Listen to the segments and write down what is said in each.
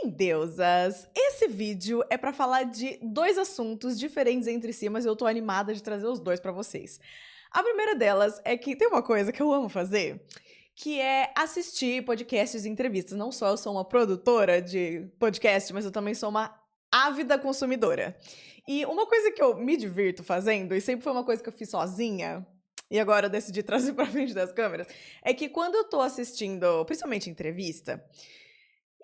Endeusas, esse vídeo é pra falar de dois assuntos diferentes entre si, mas eu tô animada de trazer os dois pra vocês. A primeira delas é que tem uma coisa que eu amo fazer, que é assistir podcasts e entrevistas. Não só eu sou uma produtora de podcast, mas eu também sou uma ávida consumidora. E uma coisa que eu me divirto fazendo, e sempre foi uma coisa que eu fiz sozinha, e agora eu decidi trazer pra frente das câmeras, é que quando eu tô assistindo, principalmente entrevista,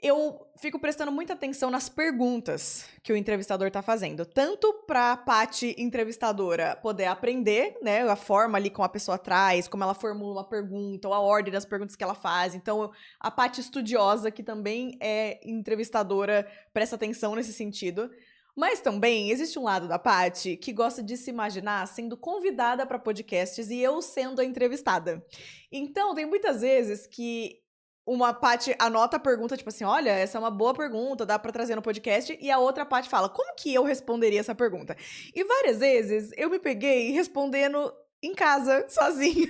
eu fico prestando muita atenção nas perguntas que o entrevistador tá fazendo. Tanto pra parte entrevistadora poder aprender, né, a forma ali como a pessoa traz, como ela formula uma pergunta, ou a ordem das perguntas que ela faz. Então, a parte estudiosa, que também é entrevistadora, presta atenção nesse sentido. Mas também existe um lado da Paty que gosta de se imaginar sendo convidada para podcasts e eu sendo a entrevistada. Então, tem muitas vezes que uma Paty anota a pergunta, tipo assim, olha, essa é uma boa pergunta, dá pra trazer no podcast, e a outra Paty fala, como que eu responderia essa pergunta? E várias vezes eu me peguei respondendo em casa, sozinha,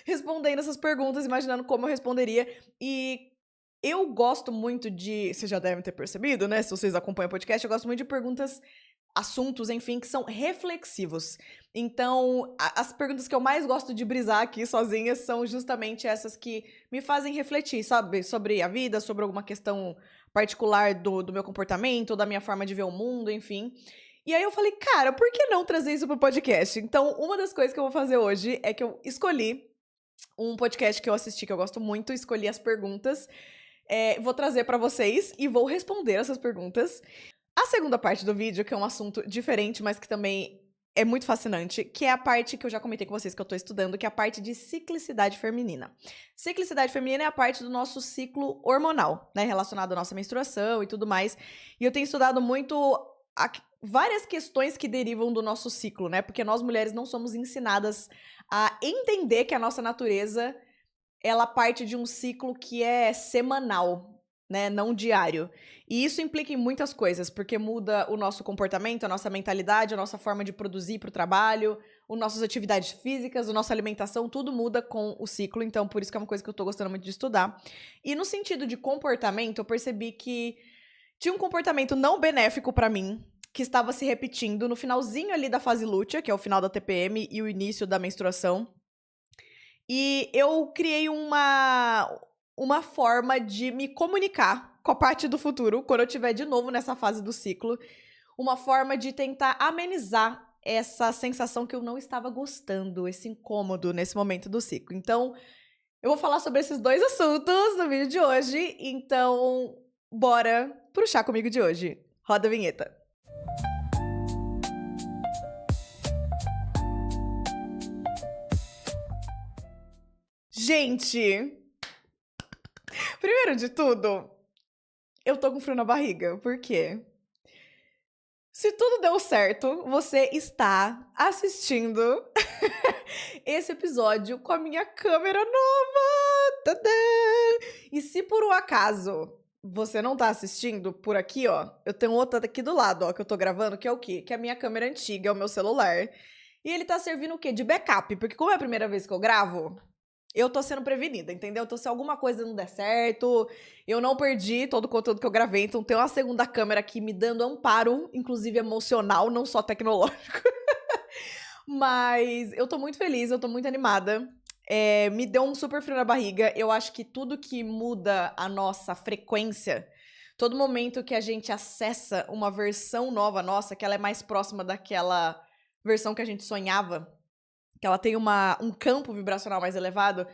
respondendo essas perguntas, imaginando como eu responderia, e eu gosto muito de, vocês já devem ter percebido, né, se vocês acompanham o podcast, eu gosto muito de perguntas, assuntos, enfim, que são reflexivos. Então, as perguntas que eu mais gosto de brisar aqui sozinha são justamente essas que me fazem refletir, sabe? Sobre a vida, sobre alguma questão particular do meu comportamento, da minha forma de ver o mundo, enfim. E aí eu falei, cara, por que não trazer isso pro podcast? Então, uma das coisas que eu vou fazer hoje é que eu escolhi um podcast que eu assisti, que eu gosto muito, escolhi as perguntas, vou trazer pra vocês e vou responder essas perguntas. A segunda parte do vídeo, que é um assunto diferente, mas que também é muito fascinante, que é a parte que eu já comentei com vocês que eu tô estudando, que é a parte de ciclicidade feminina. Ciclicidade feminina é a parte do nosso ciclo hormonal, né, relacionado à nossa menstruação e tudo mais. E eu tenho estudado muito várias questões que derivam do nosso ciclo, né, porque nós mulheres não somos ensinadas a entender que a nossa natureza, ela parte de um ciclo que é semanal, né, não diário. E isso implica em muitas coisas, porque muda o nosso comportamento, a nossa mentalidade, a nossa forma de produzir para o trabalho, as nossas atividades físicas, a nossa alimentação, tudo muda com o ciclo, então por isso que é uma coisa que eu tô gostando muito de estudar. E no sentido de comportamento, eu percebi que tinha um comportamento não benéfico para mim, que estava se repetindo no finalzinho ali da fase lútea, que é o final da TPM e o início da menstruação. E eu criei uma forma de me comunicar com a parte do futuro, quando eu estiver de novo nessa fase do ciclo, uma forma de tentar amenizar essa sensação que eu não estava gostando, esse incômodo nesse momento do ciclo. Então, eu vou falar sobre esses dois assuntos no vídeo de hoje, então bora pro Chá Comigo de hoje. Roda a vinheta. Gente, primeiro de tudo, eu tô com frio na barriga. Por quê? Se tudo deu certo, você está assistindo esse episódio com a minha câmera nova! Tadã! E se por um acaso você não tá assistindo, por aqui, ó, eu tenho outra aqui do lado, ó, que eu tô gravando, que é o quê? Que é a minha câmera antiga, é o meu celular. E ele tá servindo o quê? De backup, porque como é a primeira vez que eu gravo, eu tô sendo prevenida, entendeu? Então, se alguma coisa não der certo, eu não perdi todo o conteúdo que eu gravei, então tem uma segunda câmera aqui me dando amparo, inclusive emocional, não só tecnológico. Mas eu tô muito feliz, eu tô muito animada. Me deu um super frio na barriga. Eu acho que tudo que muda a nossa frequência, todo momento que a gente acessa uma versão nova nossa, que ela é mais próxima daquela versão que a gente sonhava, que ela tem um campo vibracional mais elevado,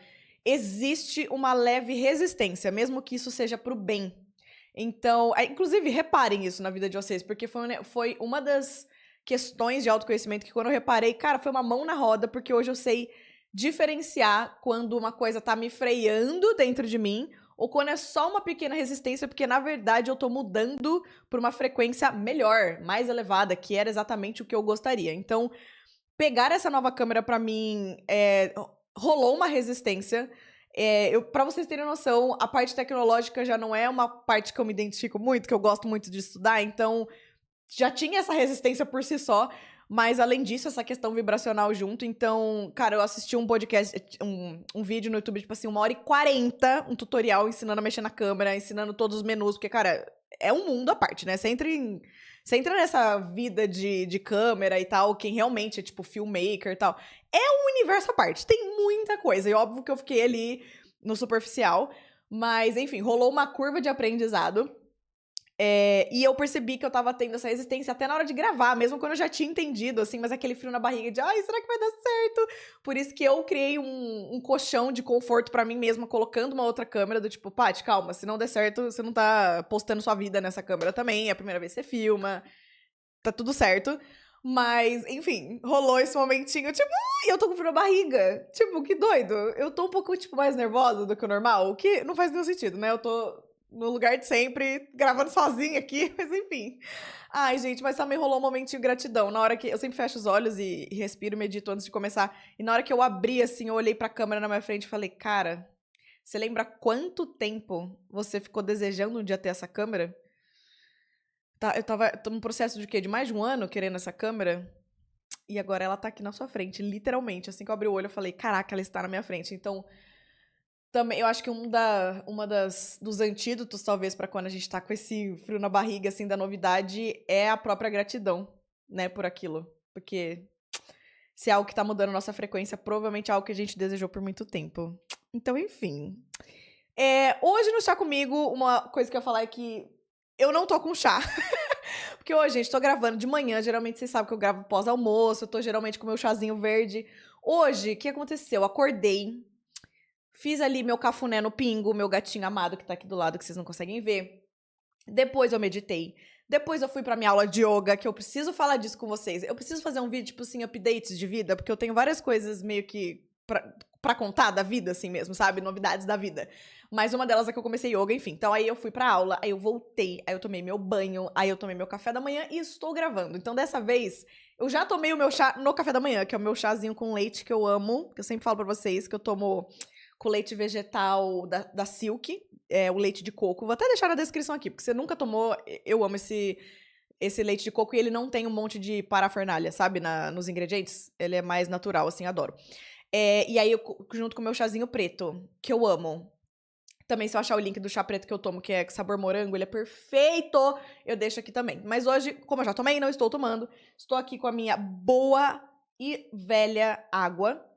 existe uma leve resistência, mesmo que isso seja pro bem. Então, inclusive, reparem isso na vida de vocês, porque foi uma das questões de autoconhecimento que quando eu reparei, cara, foi uma mão na roda, porque hoje eu sei diferenciar quando uma coisa tá me freando dentro de mim ou quando é só uma pequena resistência, porque na verdade eu tô mudando pra uma frequência melhor, mais elevada, que era exatamente o que eu gostaria. Então, pegar essa nova câmera pra mim, rolou uma resistência. Pra vocês terem noção, a parte tecnológica já não é uma parte que eu me identifico muito, que eu gosto muito de estudar, então já tinha essa resistência por si só, Mas, além disso, essa questão vibracional junto. Então, cara, eu assisti um podcast, um vídeo no YouTube, tipo assim, 1h40, um tutorial ensinando a mexer na câmera, ensinando todos os menus. Porque, cara, é um mundo à parte, né? Você entra nessa vida de câmera e tal, quem realmente é, tipo, filmmaker e tal. É um universo à parte. Tem muita coisa. E óbvio que eu fiquei ali no superficial. Mas, enfim, rolou uma curva de aprendizado. E eu percebi que eu tava tendo essa resistência até na hora de gravar, mesmo quando eu já tinha entendido, assim, mas aquele frio na barriga de, ai, será que vai dar certo? Por isso que eu criei um colchão de conforto pra mim mesma, colocando uma outra câmera, do tipo, Paty, calma, se não der certo, você não tá postando sua vida nessa câmera também, é a primeira vez que você filma, tá tudo certo. Mas, enfim, rolou esse momentinho, tipo, eu tô com frio na barriga. Tipo, que doido. Eu tô um pouco, tipo, mais nervosa do que o normal, o que não faz nenhum sentido, né? Eu tô no lugar de sempre, gravando sozinha aqui, mas enfim. Ai, gente, mas também rolou um momentinho de gratidão. Na hora que eu sempre fecho os olhos e respiro, medito antes de começar. E na hora que eu abri, assim, eu olhei pra câmera na minha frente e falei, cara, você lembra quanto tempo você ficou desejando um dia ter essa câmera? Tô num processo de quê? De mais de um ano querendo essa câmera? E agora ela tá aqui na sua frente, literalmente. Assim que eu abri o olho, eu falei, caraca, ela está na minha frente. Então, também, eu acho que dos antídotos, talvez, pra quando a gente tá com esse frio na barriga, assim, da novidade, é a própria gratidão, né, por aquilo. Porque se é algo que tá mudando a nossa frequência, provavelmente é algo que a gente desejou por muito tempo. Então, enfim. Hoje no Chá Comigo, uma coisa que eu ia falar é que eu não tô com chá. Porque hoje, gente, tô gravando de manhã. Geralmente, vocês sabem que eu gravo pós-almoço. Eu tô geralmente com meu chazinho verde. Hoje, o que aconteceu? Acordei. Fiz ali meu cafuné no Pingo, meu gatinho amado que tá aqui do lado, que vocês não conseguem ver. Depois eu meditei. Depois eu fui pra minha aula de yoga, que eu preciso falar disso com vocês. Eu preciso fazer um vídeo, tipo assim, updates de vida, porque eu tenho várias coisas meio que pra contar da vida, assim mesmo, sabe? Novidades da vida. Mas uma delas é que eu comecei yoga, enfim. Então aí eu fui pra aula, aí eu voltei, aí eu tomei meu banho, aí eu tomei meu café da manhã e estou gravando. Então dessa vez, eu já tomei o meu chá no café da manhã, que é o meu chazinho com leite que eu amo, que eu sempre falo pra vocês, que eu tomo com leite vegetal da Silk, o leite de coco. Vou até deixar na descrição aqui, porque você nunca tomou, eu amo esse leite de coco e ele não tem um monte de parafernália, sabe, nos ingredientes. Ele é mais natural, assim, adoro. E aí, junto com o meu chazinho preto, que eu amo. Também, se eu achar o link do chá preto que eu tomo, que é sabor morango, ele é perfeito, eu deixo aqui também. Mas hoje, como eu já tomei, não estou tomando, estou aqui com a minha boa e velha água.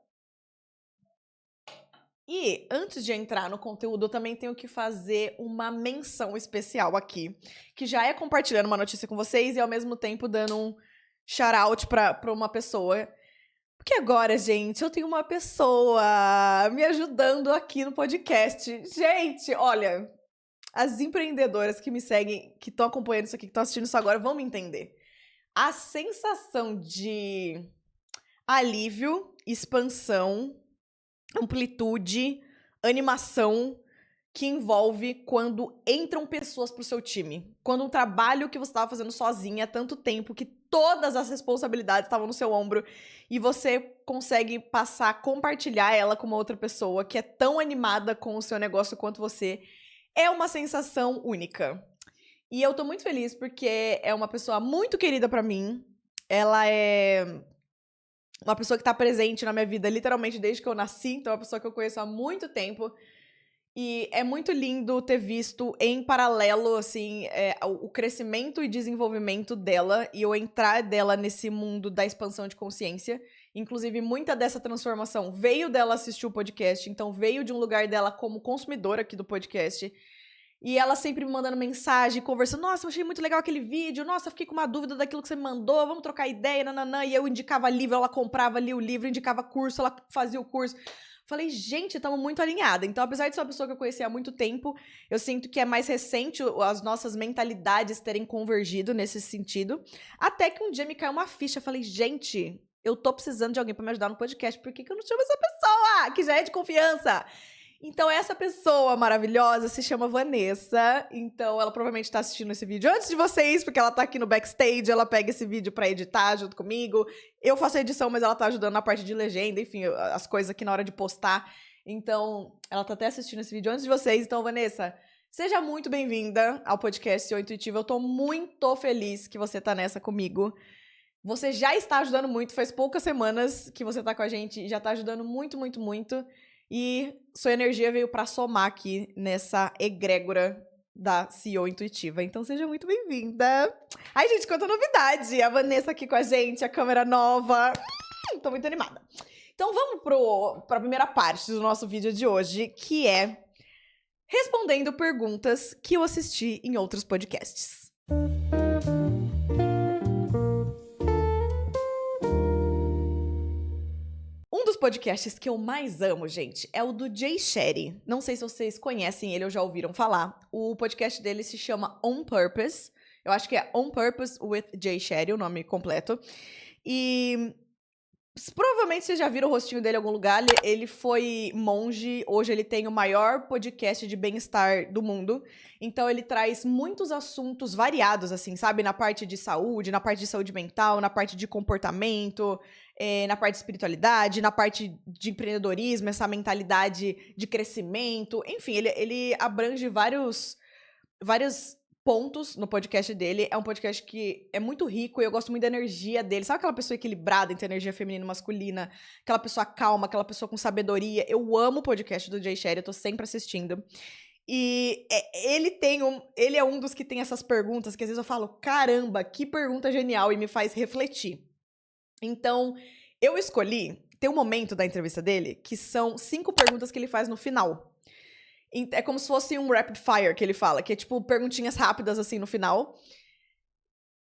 E antes de entrar no conteúdo, eu também tenho que fazer uma menção especial aqui, que já é compartilhando uma notícia com vocês e ao mesmo tempo dando um shout-out pra uma pessoa. Porque agora, gente, eu tenho uma pessoa me ajudando aqui no podcast. Gente, olha, as empreendedoras que me seguem, que estão acompanhando isso aqui, que estão assistindo isso agora, vão me entender. A sensação de alívio, expansão, amplitude, animação que envolve quando entram pessoas pro seu time. Quando um trabalho que você estava fazendo sozinha há tanto tempo, que todas as responsabilidades estavam no seu ombro, e você consegue compartilhar ela com uma outra pessoa que é tão animada com o seu negócio quanto você, é uma sensação única. E eu tô muito feliz porque é uma pessoa muito querida pra mim. Ela é uma pessoa que tá presente na minha vida literalmente desde que eu nasci, então é uma pessoa que eu conheço há muito tempo. E é muito lindo ter visto em paralelo, assim, o crescimento e desenvolvimento dela e eu entrar dela nesse mundo da expansão de consciência. Inclusive, muita dessa transformação veio dela assistir o podcast, então veio de um lugar dela como consumidora aqui do podcast. E ela sempre me mandando mensagem, conversando, nossa, eu achei muito legal aquele vídeo, nossa, eu fiquei com uma dúvida daquilo que você me mandou, vamos trocar ideia, nananã. E eu indicava livro, ela comprava ali o livro, indicava curso, ela fazia o curso. Falei, gente, estamos muito alinhadas. Então, apesar de ser uma pessoa que eu conheci há muito tempo, eu sinto que é mais recente as nossas mentalidades terem convergido nesse sentido. Até que um dia me caiu uma ficha. Falei, gente, eu tô precisando de alguém para me ajudar no podcast. Por que eu não chamo essa pessoa? Que já é de confiança. Então, essa pessoa maravilhosa se chama Vanessa. Então, ela provavelmente tá assistindo esse vídeo antes de vocês, porque ela tá aqui no backstage, ela pega esse vídeo pra editar junto comigo. Eu faço a edição, mas ela tá ajudando na parte de legenda, enfim, as coisas aqui na hora de postar. Então, ela tá até assistindo esse vídeo antes de vocês. Então, Vanessa, seja muito bem-vinda ao podcast O Intuitivo. Eu tô muito feliz que você tá nessa comigo. Você já está ajudando muito, faz poucas semanas que você tá com a gente e já tá ajudando muito, muito, muito. E sua energia veio pra somar aqui nessa egrégora da CEO Intuitiva. Então seja muito bem-vinda. Ai, gente, quanta novidade! A Vanessa aqui com a gente, a câmera nova. Tô muito animada. Então vamos pra primeira parte do nosso vídeo de hoje, que é respondendo perguntas que eu assisti em outros podcasts. Um dos podcasts que eu mais amo, gente, é o do Jay Shetty. Não sei se vocês conhecem ele ou já ouviram falar. O podcast dele se chama On Purpose. Eu acho que é On Purpose with Jay Shetty, o nome completo. E provavelmente vocês já viram o rostinho dele em algum lugar. Ele foi monge, hoje ele tem o maior podcast de bem-estar do mundo. Então ele traz muitos assuntos variados, assim, sabe? Na parte de saúde mental, na parte de comportamento, na parte de espiritualidade, na parte de empreendedorismo, essa mentalidade de crescimento. Enfim, ele abrange vários pontos no podcast dele. É um podcast que é muito rico e eu gosto muito da energia dele. Sabe aquela pessoa equilibrada entre energia feminina e masculina? Aquela pessoa calma, aquela pessoa com sabedoria. Eu amo o podcast do Jay Shetty, eu tô sempre assistindo. E ele é um dos que tem essas perguntas que às vezes eu falo, caramba, que pergunta genial, e me faz refletir. Então, eu escolhi, tem um momento da entrevista dele que são 5 perguntas que ele faz no final. É como se fosse um rapid fire que ele fala, que é tipo perguntinhas rápidas assim no final.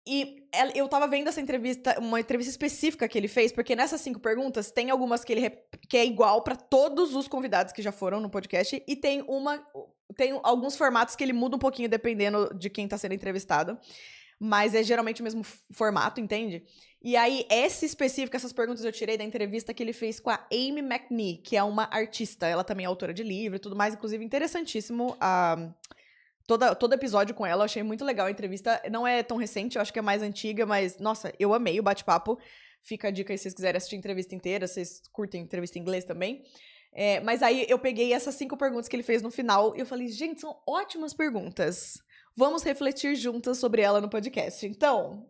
E eu tava vendo essa entrevista, uma entrevista específica que ele fez, porque nessas 5 perguntas tem algumas que que é igual pra todos os convidados que já foram no podcast, e tem alguns formatos que ele muda um pouquinho dependendo de quem tá sendo entrevistado. Mas é geralmente o mesmo formato, entende? E aí, essas perguntas eu tirei da entrevista que ele fez com a Amy McNee, que é uma artista. Ela também é autora de livro e tudo mais. Inclusive, interessantíssimo todo episódio com ela. Eu achei muito legal a entrevista. Não é tão recente, eu acho que é mais antiga, mas, nossa, eu amei o bate-papo. Fica a dica aí se vocês quiserem assistir a entrevista inteira. Vocês curtem entrevista em inglês também. Mas aí, eu peguei essas 5 perguntas que ele fez no final e eu falei, gente, são ótimas perguntas. Vamos refletir juntas sobre ela no podcast. Então,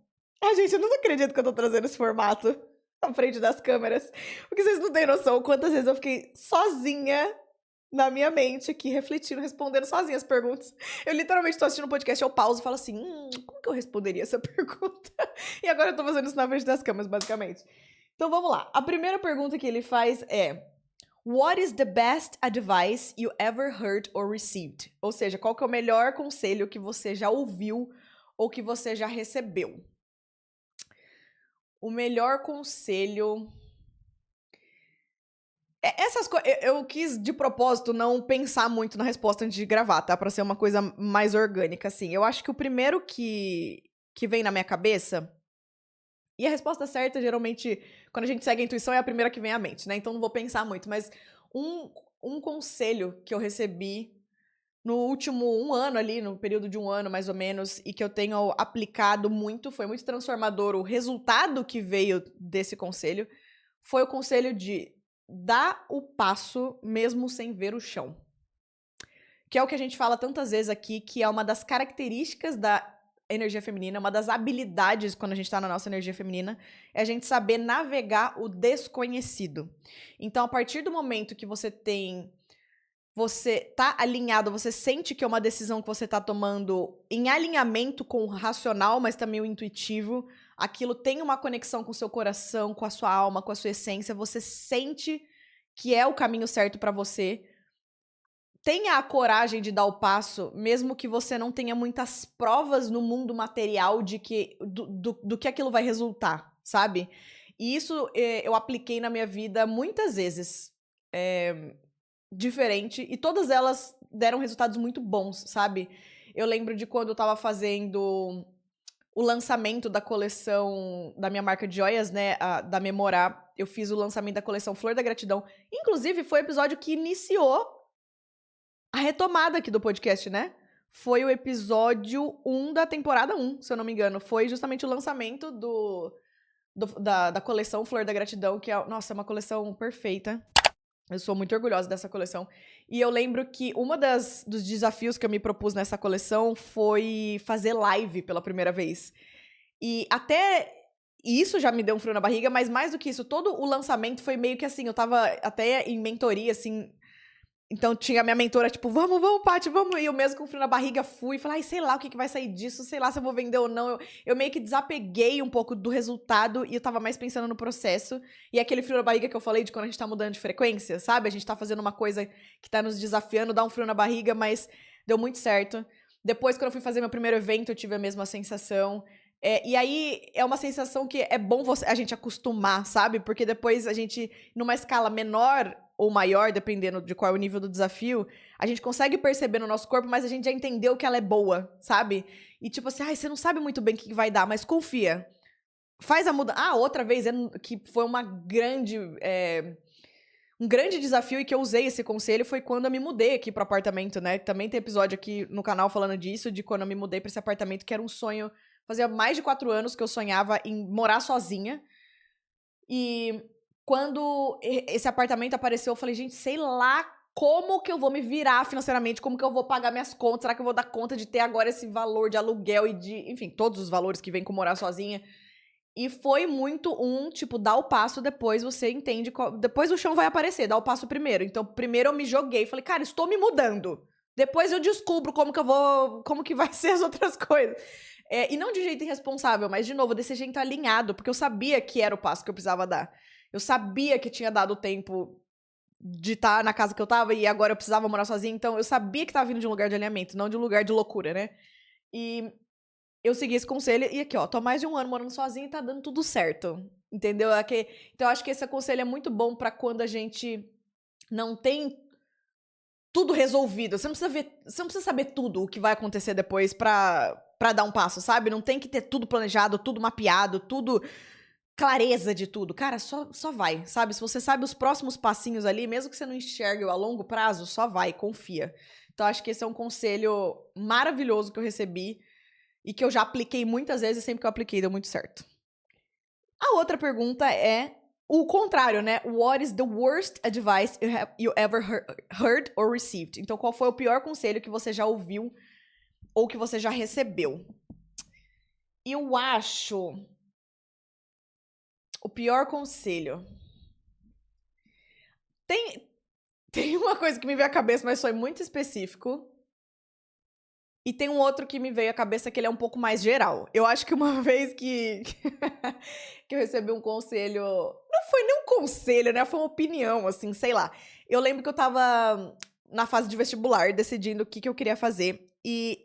gente, eu não acredito que eu tô trazendo esse formato à frente das câmeras. Porque vocês não têm noção quantas vezes eu fiquei sozinha na minha mente aqui, refletindo, respondendo sozinha as perguntas. Eu literalmente tô assistindo um podcast, eu pauso e falo assim, como que eu responderia essa pergunta? E agora eu tô fazendo isso na frente das câmeras, basicamente. Então, vamos lá. A primeira pergunta que ele faz é... What is the best advice you ever heard or received? Ou seja, qual que é o melhor conselho que você já ouviu ou que você já recebeu? O melhor conselho... Essas coisas... Eu quis, de propósito, não pensar muito na resposta antes de gravar, tá? Pra ser uma coisa mais orgânica, assim. Eu acho que o primeiro que vem na minha cabeça... E a resposta certa, geralmente, quando a gente segue a intuição, é a primeira que vem à mente, né? Então não vou pensar muito. Mas um conselho que eu recebi no último 1 ano ali, no período de 1 ano, mais ou menos, e que eu tenho aplicado muito, foi muito transformador. O resultado que veio desse conselho foi o conselho de dar o passo mesmo sem ver o chão. Que é o que a gente fala tantas vezes aqui, que é uma das características da energia feminina, uma das habilidades quando a gente tá na nossa energia feminina, é a gente saber navegar o desconhecido. Então, a partir do momento que você tá alinhado, você sente que é uma decisão que você tá tomando em alinhamento com o racional, mas também o intuitivo, aquilo tem uma conexão com o seu coração, com a sua alma, com a sua essência, você sente que é o caminho certo pra você. Tenha a coragem de dar o passo, mesmo que você não tenha muitas provas no mundo material de do que aquilo vai resultar, sabe? E isso eu apliquei na minha vida muitas vezes, diferente, e todas elas deram resultados muito bons, sabe? Eu lembro de quando eu tava fazendo o lançamento da coleção da minha marca de joias, né, da Memorá. Eu fiz o lançamento da coleção Flor da Gratidão. Inclusive, foi o episódio que iniciou a retomada aqui do podcast, né? Foi o episódio 1 da temporada 1, se eu não me engano. Foi justamente o lançamento da coleção Flor da Gratidão, que é, nossa, é uma coleção perfeita. Eu sou muito orgulhosa dessa coleção. E eu lembro que dos desafios que eu me propus nessa coleção foi fazer live pela primeira vez. E até E isso já me deu um frio na barriga, mas mais do que isso, todo o lançamento foi meio que assim, eu tava até em mentoria, assim, então tinha a minha mentora, tipo, vamos, Paty, vamos. E eu mesmo com frio na barriga fui, falei, ai, sei lá o que vai sair disso, sei lá se eu vou vender ou não. Eu meio que desapeguei um pouco do resultado e eu tava mais pensando no processo. E aquele frio na barriga que eu falei de quando a gente tá mudando de frequência, sabe? A gente tá fazendo uma coisa que tá nos desafiando, dá um frio na barriga, mas deu muito certo. Depois, quando eu fui fazer meu primeiro evento, eu tive a mesma sensação. E aí, é uma sensação que é bom a gente acostumar, sabe? Porque depois a gente, numa escala menor ou maior, dependendo de qual é o nível do desafio, a gente consegue perceber no nosso corpo, mas a gente já entendeu que ela é boa, sabe? E tipo assim, ai, você não sabe muito bem o que vai dar, mas confia. Faz a mudança. Ah, outra vez, que foi uma grande... um grande desafio e que eu usei esse conselho foi quando eu me mudei aqui pro apartamento, né? Também tem episódio aqui no canal falando disso, de quando eu me mudei pra esse apartamento, que era um sonho. Fazia mais de 4 anos que eu sonhava em morar sozinha. E quando esse apartamento apareceu, eu falei, gente, sei lá como que eu vou me virar financeiramente, como que eu vou pagar minhas contas, será que eu vou dar conta de ter agora esse valor de aluguel e de, enfim, todos os valores que vem com morar sozinha. E foi muito tipo, dá o passo, depois você entende, depois o chão vai aparecer, dá o passo primeiro. Então, primeiro eu me joguei, falei, cara, estou me mudando. Depois eu descubro como que vai ser as outras coisas. E não de jeito irresponsável, mas, de novo, desse jeito alinhado, porque eu sabia que era o passo que eu precisava dar. Eu sabia que tinha dado o tempo de estar na casa que eu tava e agora eu precisava morar sozinha, então eu sabia que tava vindo de um lugar de alinhamento, não de um lugar de loucura, né? E eu segui esse conselho e aqui, ó, tô há mais de 1 ano morando sozinha e tá dando tudo certo, entendeu? Então eu acho que esse conselho é muito bom pra quando a gente não tem tudo resolvido. Você não precisa saber tudo o que vai acontecer depois pra dar um passo, sabe? Não tem que ter tudo planejado, tudo mapeado, tudo clareza de tudo. Cara, só vai, sabe? Se você sabe os próximos passinhos ali, mesmo que você não enxergue a longo prazo, só vai, confia. Então acho que esse é um conselho maravilhoso que eu recebi e que eu já apliquei muitas vezes e sempre que eu apliquei deu muito certo. A outra pergunta é o contrário, né? What is the worst advice you ever heard or received? Então, qual foi o pior conselho que você já ouviu ou que você já recebeu? Eu acho o pior conselho. Tem uma coisa que me veio à cabeça, mas foi muito específico. E tem um outro que me veio à cabeça que ele é um pouco mais geral. Eu acho que uma vez que eu recebi um conselho... Não foi nem um conselho, né? Foi uma opinião, assim, sei lá. Eu lembro que eu tava na fase de vestibular, decidindo o que eu queria fazer. E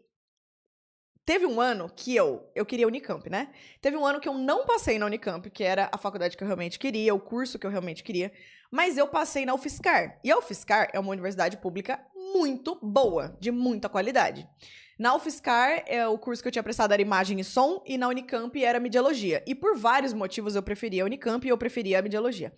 teve um ano que eu queria Unicamp, né? Teve um ano que eu não passei na Unicamp, que era a faculdade que eu realmente queria, o curso que eu realmente queria. Mas eu passei na UFSCar. E a UFSCar é uma universidade pública muito boa, de muita qualidade. Na UFSCar, o curso que eu tinha prestado era imagem e som, e na Unicamp era mediologia. E por vários motivos eu preferia a Unicamp e eu preferia a mediologia.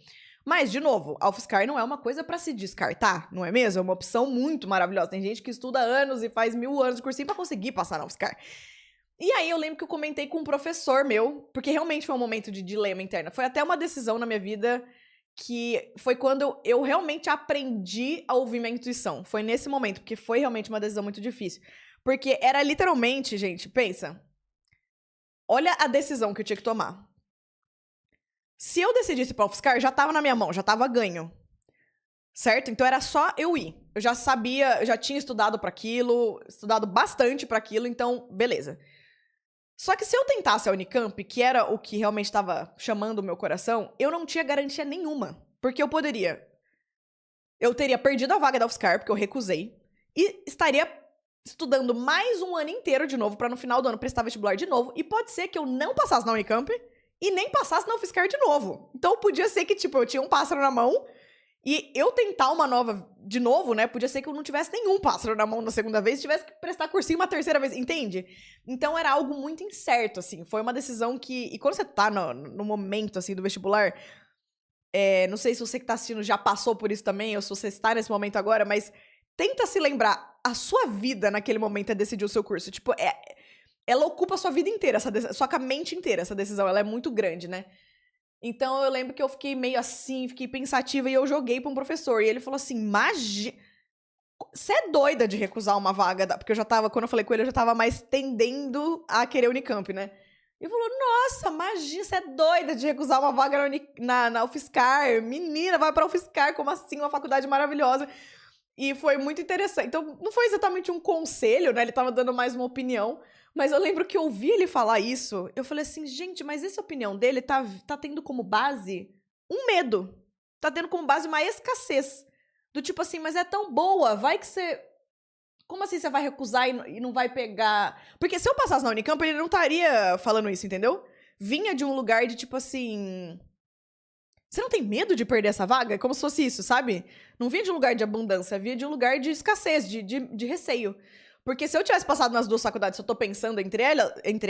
Mas, de novo, a UFSCar não é uma coisa pra se descartar, não é mesmo? É uma opção muito maravilhosa. Tem gente que estuda anos e faz 1000 anos de cursinho pra conseguir passar na UFSCar. E aí eu lembro que eu comentei com um professor meu, porque realmente foi um momento de dilema interno. Foi até uma decisão na minha vida que foi quando eu realmente aprendi a ouvir minha intuição. Foi nesse momento, porque foi realmente uma decisão muito difícil. Porque era literalmente, gente, pensa. Olha a decisão que eu tinha que tomar. Se eu decidisse pra UFSCar, já tava na minha mão, já tava ganho. Certo? Então era só eu ir. Eu já sabia, eu já tinha estudado pra aquilo, estudado bastante pra aquilo, então beleza. Só que se eu tentasse a Unicamp, que era o que realmente estava chamando o meu coração, eu não tinha garantia nenhuma. Porque eu teria perdido a vaga da UFSCar, porque eu recusei, e estaria estudando mais 1 ano inteiro de novo, pra no final do ano prestar vestibular de novo, e pode ser que eu não passasse na Unicamp e nem passasse na UFSCar de novo. Então podia ser que, tipo, eu tinha um pássaro na mão, e eu tentar uma nova de novo, né? Podia ser que eu não tivesse nenhum pássaro na mão na segunda vez, tivesse que prestar cursinho uma terceira vez, entende? Então era algo muito incerto, assim. Foi uma decisão que... E quando você tá no momento, assim, do vestibular, não sei se você que tá assistindo já passou por isso também, ou se você está nesse momento agora, mas tenta se lembrar, a sua vida naquele momento é decidir o seu curso. Tipo, ela ocupa a sua vida inteira, sua mente inteira, essa decisão. Ela é muito grande, né? Então, eu lembro que eu fiquei meio assim, fiquei pensativa e eu joguei pra um professor. E ele falou assim, você é doida de recusar uma vaga? Porque eu já tava, quando eu falei com ele, eu já tava mais tendendo a querer Unicamp, né? E falou, nossa, imagina, você é doida de recusar uma vaga na UFSCar. Menina, vai pra UFSCar, como assim? Uma faculdade maravilhosa. E foi muito interessante. Então, não foi exatamente um conselho, né? Ele tava dando mais uma opinião. Mas eu lembro que eu ouvi ele falar isso. Eu falei assim, gente, mas essa opinião dele tá tendo como base um medo. Tá tendo como base uma escassez. Do tipo assim, mas é tão boa, vai que você... Como assim você vai recusar e não vai pegar... Porque se eu passasse na Unicamp, ele não estaria falando isso, entendeu? Vinha de um lugar de tipo assim... Você não tem medo de perder essa vaga? É como se fosse isso, sabe? Não vinha de um lugar de abundância, vinha de um lugar de escassez, de receio. Porque se eu tivesse passado nas duas faculdades, se eu tô pensando entre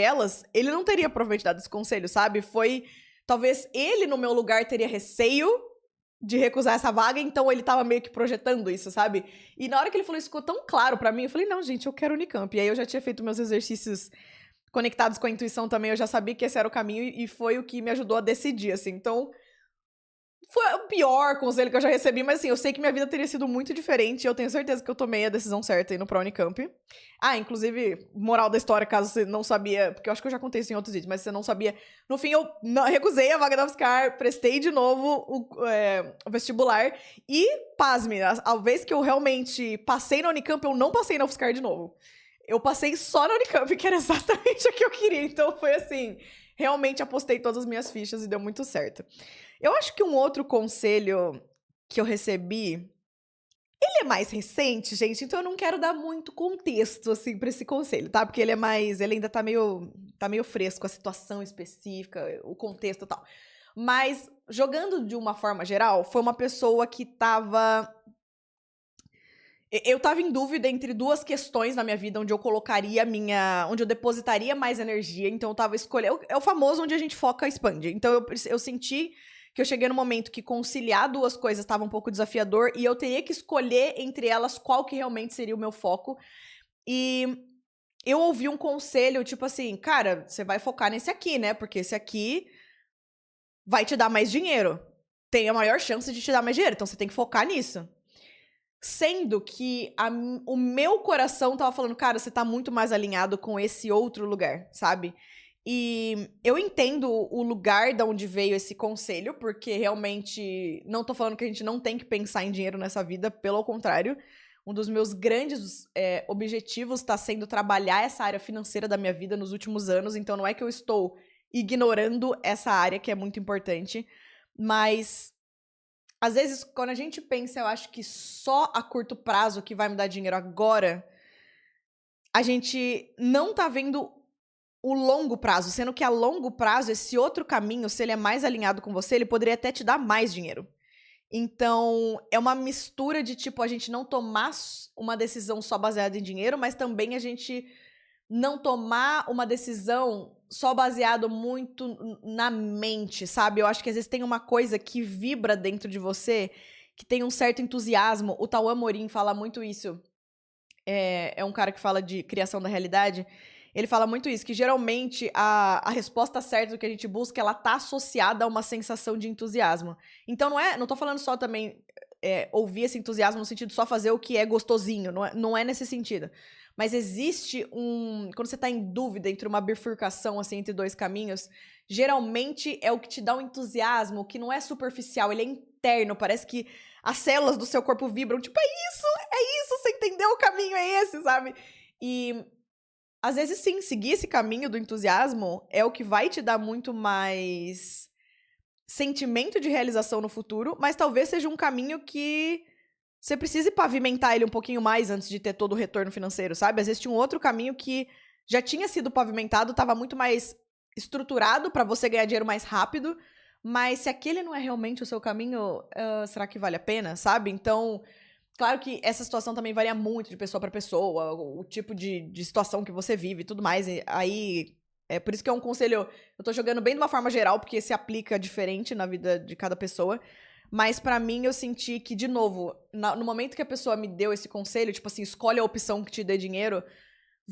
elas, ele não teria provavelmente dado esse conselho, sabe? Foi... Talvez ele, no meu lugar, teria receio de recusar essa vaga, então ele tava meio que projetando isso, sabe? E na hora que ele falou isso, ficou tão claro pra mim, eu falei, não, gente, eu quero Unicamp. E aí eu já tinha feito meus exercícios conectados com a intuição também, eu já sabia que esse era o caminho e foi o que me ajudou a decidir, assim. Então, foi o pior conselho que eu já recebi, mas assim, eu sei que minha vida teria sido muito diferente e eu tenho certeza que eu tomei a decisão certa indo pra Unicamp. Ah, inclusive, moral da história, caso você não sabia, porque eu acho que eu já contei isso em outros vídeos, mas você não sabia. No fim, eu recusei a vaga da UFSCar, prestei de novo o vestibular e, pasme, a vez que eu realmente passei na Unicamp, eu não passei na UFSCar de novo. Eu passei só na Unicamp, que era exatamente o que eu queria. Então foi assim, realmente apostei todas as minhas fichas e deu muito certo. Eu acho que um outro conselho que eu recebi, ele é mais recente, gente, então eu não quero dar muito contexto, assim, pra esse conselho, tá? Porque ele ainda tá meio fresco, a situação específica, o contexto e tal. Mas, jogando de uma forma geral, foi uma pessoa que tava... Eu tava em dúvida entre duas questões na minha vida onde eu colocaria onde eu depositaria mais energia, então eu tava escolhendo... É o famoso onde a gente foca e expande. Então eu senti que eu cheguei no momento que conciliar duas coisas estava um pouco desafiador e eu teria que escolher entre elas qual que realmente seria o meu foco. E eu ouvi um conselho, tipo assim, cara, você vai focar nesse aqui, né? Porque esse aqui vai te dar mais dinheiro. Tem a maior chance de te dar mais dinheiro, então você tem que focar nisso. Sendo que o meu coração tava falando, cara, você tá muito mais alinhado com esse outro lugar, sabe? E eu entendo o lugar de onde veio esse conselho, porque realmente não tô falando que a gente não tem que pensar em dinheiro nessa vida, pelo contrário. Um dos meus grandes objetivos está sendo trabalhar essa área financeira da minha vida nos últimos anos, então não é que eu estou ignorando essa área que é muito importante, mas às vezes quando a gente pensa, eu acho que só a curto prazo que vai me dar dinheiro agora, a gente não tá vendo o longo prazo, sendo que a longo prazo, esse outro caminho, se ele é mais alinhado com você, ele poderia até te dar mais dinheiro. Então, é uma mistura de, tipo, a gente não tomar uma decisão só baseada em dinheiro, mas também a gente não tomar uma decisão só baseado muito na mente, sabe? Eu acho que às vezes tem uma coisa que vibra dentro de você, que tem um certo entusiasmo. O Tauan Amorim fala muito isso. É um cara que fala de criação da realidade. Ele fala muito isso, que geralmente a resposta certa do que a gente busca, ela tá associada a uma sensação de entusiasmo. Então não tô falando só também ouvir esse entusiasmo no sentido de só fazer o que é gostosinho, não é nesse sentido. Mas existe quando você tá em dúvida entre uma bifurcação, assim, entre dois caminhos, geralmente é o que te dá um entusiasmo, que não é superficial, ele é interno, parece que as células do seu corpo vibram, tipo, é isso, você entendeu? O caminho é esse, sabe? E às vezes, sim, seguir esse caminho do entusiasmo é o que vai te dar muito mais sentimento de realização no futuro, mas talvez seja um caminho que você precise pavimentar ele um pouquinho mais antes de ter todo o retorno financeiro, sabe? Às vezes tinha um outro caminho que já tinha sido pavimentado, estava muito mais estruturado para você ganhar dinheiro mais rápido, mas se aquele não é realmente o seu caminho, será que vale a pena, sabe? Então... Claro que essa situação também varia muito de pessoa para pessoa, o tipo de situação que você vive e tudo mais. E aí, é por isso que é um conselho... Eu tô jogando bem de uma forma geral, porque se aplica diferente na vida de cada pessoa. Mas pra mim, eu senti que, de novo, no momento que a pessoa me deu esse conselho, tipo assim, escolhe a opção que te dê dinheiro,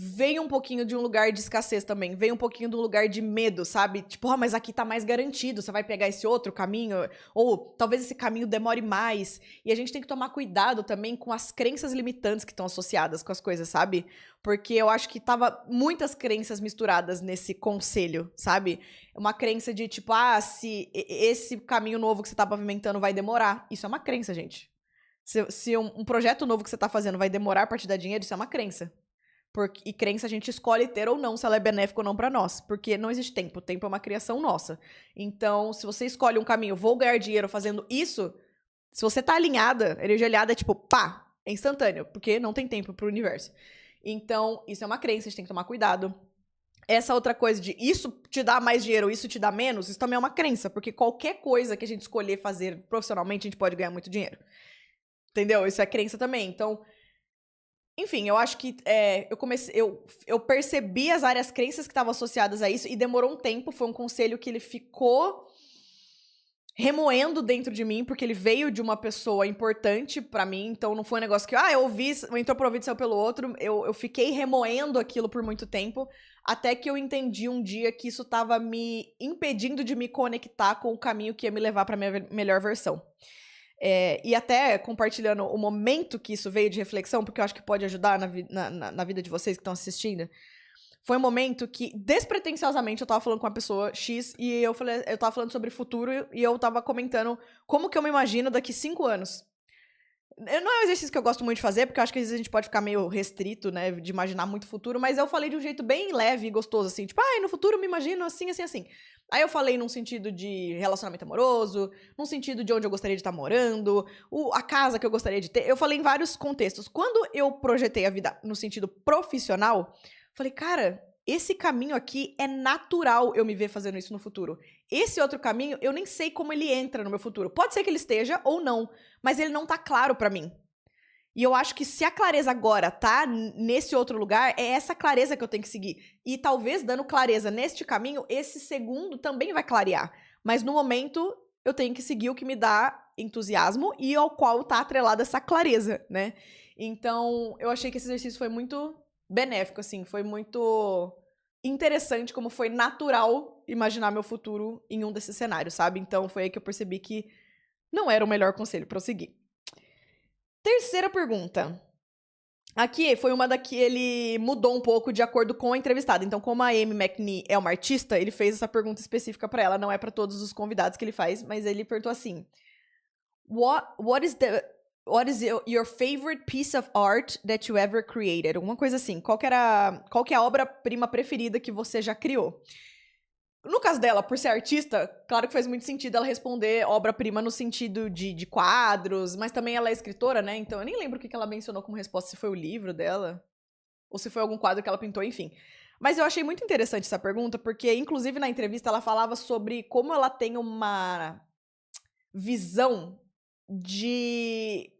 vem um pouquinho de um lugar de escassez também. Vem um pouquinho de um lugar de medo, sabe? Tipo, mas aqui tá mais garantido, você vai pegar esse outro caminho, ou talvez esse caminho demore mais. E a gente tem que tomar cuidado também com as crenças limitantes que estão associadas com as coisas, sabe? Porque eu acho que tava muitas crenças misturadas nesse conselho, sabe? Uma crença de tipo, se esse caminho novo que você tá pavimentando vai demorar. Isso é uma crença, gente. Se um projeto novo que você tá fazendo vai demorar pra te dar dinheiro, isso é uma crença. E crença a gente escolhe ter ou não, se ela é benéfica ou não pra nós. Porque não existe tempo. O tempo é uma criação nossa. Então, se você escolhe um caminho, vou ganhar dinheiro fazendo isso, se você tá alinhada, energia alinhada é tipo, pá, é instantâneo. Porque não tem tempo pro universo. Então, isso é uma crença, a gente tem que tomar cuidado. Essa outra coisa de isso te dá mais dinheiro, isso te dá menos, isso também é uma crença. Porque qualquer coisa que a gente escolher fazer profissionalmente, a gente pode ganhar muito dinheiro. Entendeu? Isso é crença também. Então... Enfim, eu acho que eu percebi as áreas crenças que estavam associadas a isso e demorou um tempo. Foi um conselho que ele ficou remoendo dentro de mim, porque ele veio de uma pessoa importante pra mim. Então não foi um negócio que, eu ouvi, entrou por um ouvido e saiu pelo outro. Eu fiquei remoendo aquilo por muito tempo, até que eu entendi um dia que isso tava me impedindo de me conectar com o caminho que ia me levar pra minha melhor versão. E até compartilhando o momento que isso veio de reflexão, porque eu acho que pode ajudar na vida de vocês que estão assistindo. Foi um momento que, despretensiosamente, eu tava falando com uma pessoa X e eu tava falando sobre futuro e eu tava comentando como que eu me imagino daqui 5 anos. Não é um exercício que eu gosto muito de fazer, porque eu acho que às vezes a gente pode ficar meio restrito, né, de imaginar muito o futuro, mas eu falei de um jeito bem leve e gostoso, assim, tipo, no futuro eu me imagino assim, assim, assim. Aí eu falei num sentido de relacionamento amoroso, num sentido de onde eu gostaria de estar morando, a casa que eu gostaria de ter. Eu falei em vários contextos. Quando eu projetei a vida no sentido profissional, falei, cara, esse caminho aqui é natural eu me ver fazendo isso no futuro. Esse outro caminho, eu nem sei como ele entra no meu futuro. Pode ser que ele esteja ou não, mas ele não tá claro pra mim. E eu acho que se a clareza agora tá nesse outro lugar, é essa clareza que eu tenho que seguir. E talvez dando clareza neste caminho, esse segundo também vai clarear. Mas no momento, eu tenho que seguir o que me dá entusiasmo e ao qual tá atrelada essa clareza, né? Então, eu achei que esse exercício foi muito benéfico, assim. Foi muito interessante, como foi natural imaginar meu futuro em um desses cenários, sabe? Então, foi aí que eu percebi que não era o melhor conselho pra eu seguir. Terceira pergunta. Aqui foi uma da que ele mudou um pouco de acordo com a entrevistada. Então, como a Amy McNee é uma artista, ele fez essa pergunta específica pra ela. Não é pra todos os convidados que ele faz, mas ele perguntou assim: What is your favorite piece of art that you ever created? Alguma coisa assim. Qual que é a obra-prima preferida que você já criou? No caso dela, por ser artista, claro que faz muito sentido ela responder obra-prima no sentido de quadros, mas também ela é escritora, né? Então eu nem lembro o que ela mencionou como resposta, se foi o livro dela, ou se foi algum quadro que ela pintou, enfim. Mas eu achei muito interessante essa pergunta, porque, inclusive, na entrevista ela falava sobre como ela tem uma visão de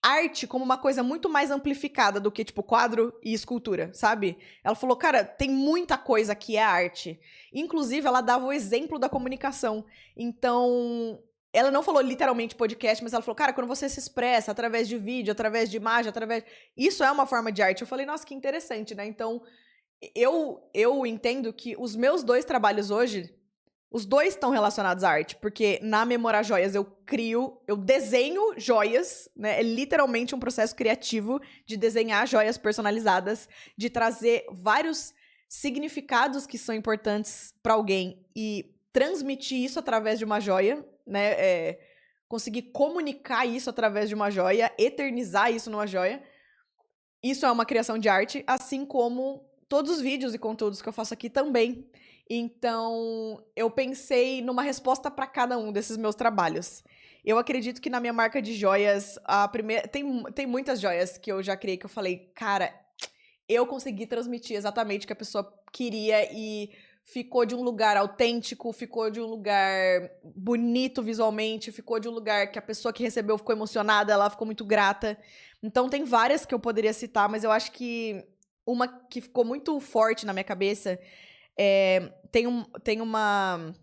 arte como uma coisa muito mais amplificada do que, tipo, quadro e escultura, sabe? Ela falou, cara, tem muita coisa que é arte. Inclusive, ela dava o exemplo da comunicação. Então, ela não falou literalmente podcast, mas ela falou, cara, quando você se expressa através de vídeo, através de imagem, isso é uma forma de arte. Eu falei, nossa, que interessante, né? Então, eu entendo que os meus 2 trabalhos hoje, os 2 estão relacionados à arte, porque na Memora Joias eu desenho joias, né? É literalmente um processo criativo de desenhar joias personalizadas, de trazer vários significados que são importantes para alguém e transmitir isso através de uma joia, né? Conseguir comunicar isso através de uma joia, eternizar isso numa joia. Isso é uma criação de arte, assim como todos os vídeos e conteúdos que eu faço aqui também. Então, eu pensei numa resposta para cada um desses meus trabalhos. Eu acredito que na minha marca de joias, tem muitas joias que eu já criei que eu falei, cara, eu consegui transmitir exatamente o que a pessoa queria e ficou de um lugar autêntico, ficou de um lugar bonito visualmente, ficou de um lugar que a pessoa que recebeu ficou emocionada, ela ficou muito grata. Então, tem várias que eu poderia citar, mas eu acho que uma que ficou muito forte na minha cabeça tem uma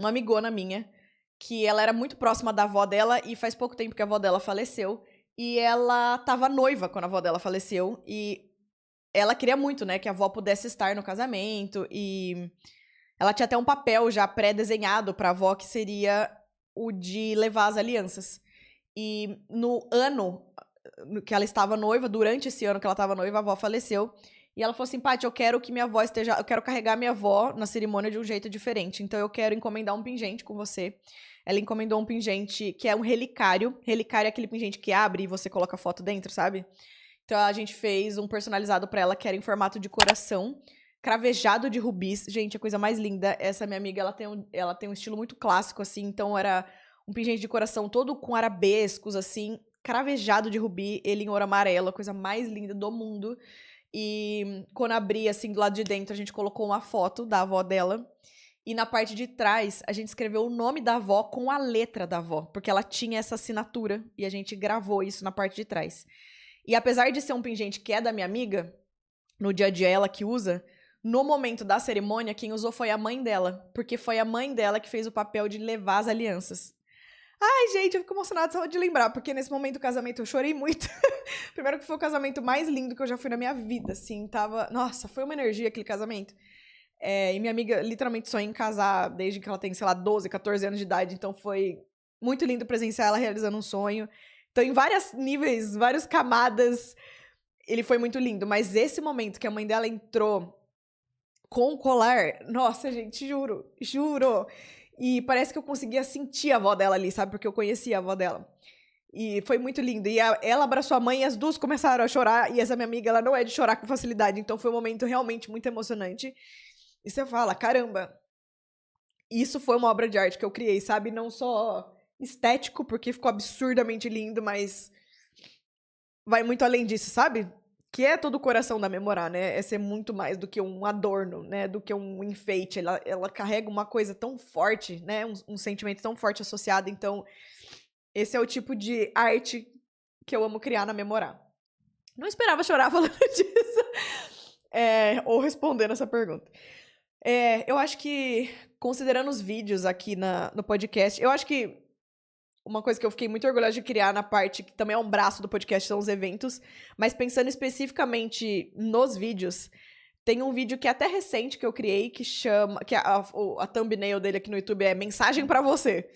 amigona minha que ela era muito próxima da avó dela e faz pouco tempo que a avó dela faleceu. E ela tava noiva quando a avó dela faleceu. E ela queria muito, né, que a avó pudesse estar no casamento e ela tinha até um papel já pré-desenhado pra avó que seria o de levar as alianças. E no ano que ela estava noiva, durante esse ano que ela estava noiva, a avó faleceu. E ela falou assim, Paty, eu quero que minha avó esteja... Eu quero carregar minha avó na cerimônia de um jeito diferente. Então eu quero encomendar um pingente com você. Ela encomendou um pingente que é um relicário. Relicário é aquele pingente que abre e você coloca a foto dentro, sabe? Então a gente fez um personalizado pra ela que era em formato de coração, cravejado de rubis. Gente, a coisa mais linda. Essa minha amiga, ela tem um estilo muito clássico, assim. Então era um pingente de coração todo com arabescos, assim, cravejado de rubi, ele em ouro amarelo, a coisa mais linda do mundo. E quando abri, assim, do lado de dentro, a gente colocou uma foto da avó dela. E na parte de trás, a gente escreveu o nome da avó com a letra da avó, porque ela tinha essa assinatura e a gente gravou isso na parte de trás. E apesar de ser um pingente que é da minha amiga, no dia a dia ela que usa, no momento da cerimônia, quem usou foi a mãe dela, porque foi a mãe dela que fez o papel de levar as alianças. Ai, gente, eu fico emocionada só de lembrar, porque nesse momento do casamento eu chorei muito. Primeiro que foi o casamento mais lindo que eu já fui na minha vida, assim, tava... Nossa, foi uma energia aquele casamento. E minha amiga literalmente sonha em casar desde que ela tem, sei lá, 12, 14 anos de idade, então foi muito lindo presenciar ela realizando um sonho. Então, em vários níveis, várias camadas, ele foi muito lindo. Mas esse momento que a mãe dela entrou com o colar, nossa, gente, juro, juro. E parece que eu conseguia sentir a avó dela ali, sabe? Porque eu conhecia a avó dela. E foi muito lindo. E ela abraçou a mãe e as duas começaram a chorar. E essa minha amiga, ela não é de chorar com facilidade. Então foi um momento realmente muito emocionante. E você fala, caramba, isso foi uma obra de arte que eu criei, sabe? Não só estético, porque ficou absurdamente lindo, mas vai muito além disso, sabe? Que é todo o coração da Memorá, né? É ser muito mais do que um adorno, né? Do que um enfeite. Ela carrega uma coisa tão forte, né? Um sentimento tão forte associado. Então, esse é o tipo de arte que eu amo criar na Memorá. Não esperava chorar falando disso. Ou respondendo essa pergunta. Eu acho que, considerando os vídeos aqui no podcast, eu acho que uma coisa que eu fiquei muito orgulhosa de criar na parte que também é um braço do podcast são os eventos, mas pensando especificamente nos vídeos, tem um vídeo que é até recente que eu criei que chama, que a thumbnail dele aqui no YouTube é Mensagem pra Você.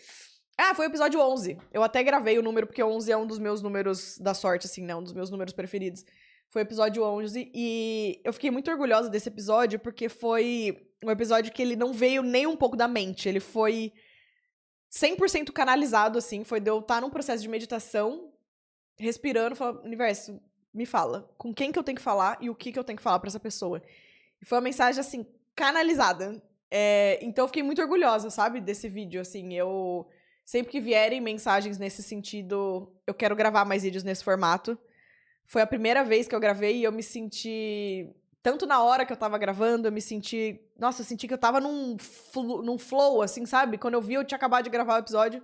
Foi o episódio 11. Eu até gravei o número porque 11 é um dos meus números da sorte, assim, né? Um dos meus números preferidos. Foi o episódio 11 e eu fiquei muito orgulhosa desse episódio porque foi um episódio que ele não veio nem um pouco da mente, ele foi 100% canalizado, assim, foi de eu estar num processo de meditação, respirando, falando, universo, me fala, com quem que eu tenho que falar e o que eu tenho que falar pra essa pessoa. E foi uma mensagem, assim, canalizada. Então eu fiquei muito orgulhosa, sabe, desse vídeo, assim, sempre que vierem mensagens nesse sentido, eu quero gravar mais vídeos nesse formato. Foi a primeira vez que eu gravei e eu me senti... Tanto na hora que eu tava gravando, eu me senti... Nossa, eu senti que eu tava num flow, assim, sabe? Quando eu vi, eu tinha acabado de gravar o episódio.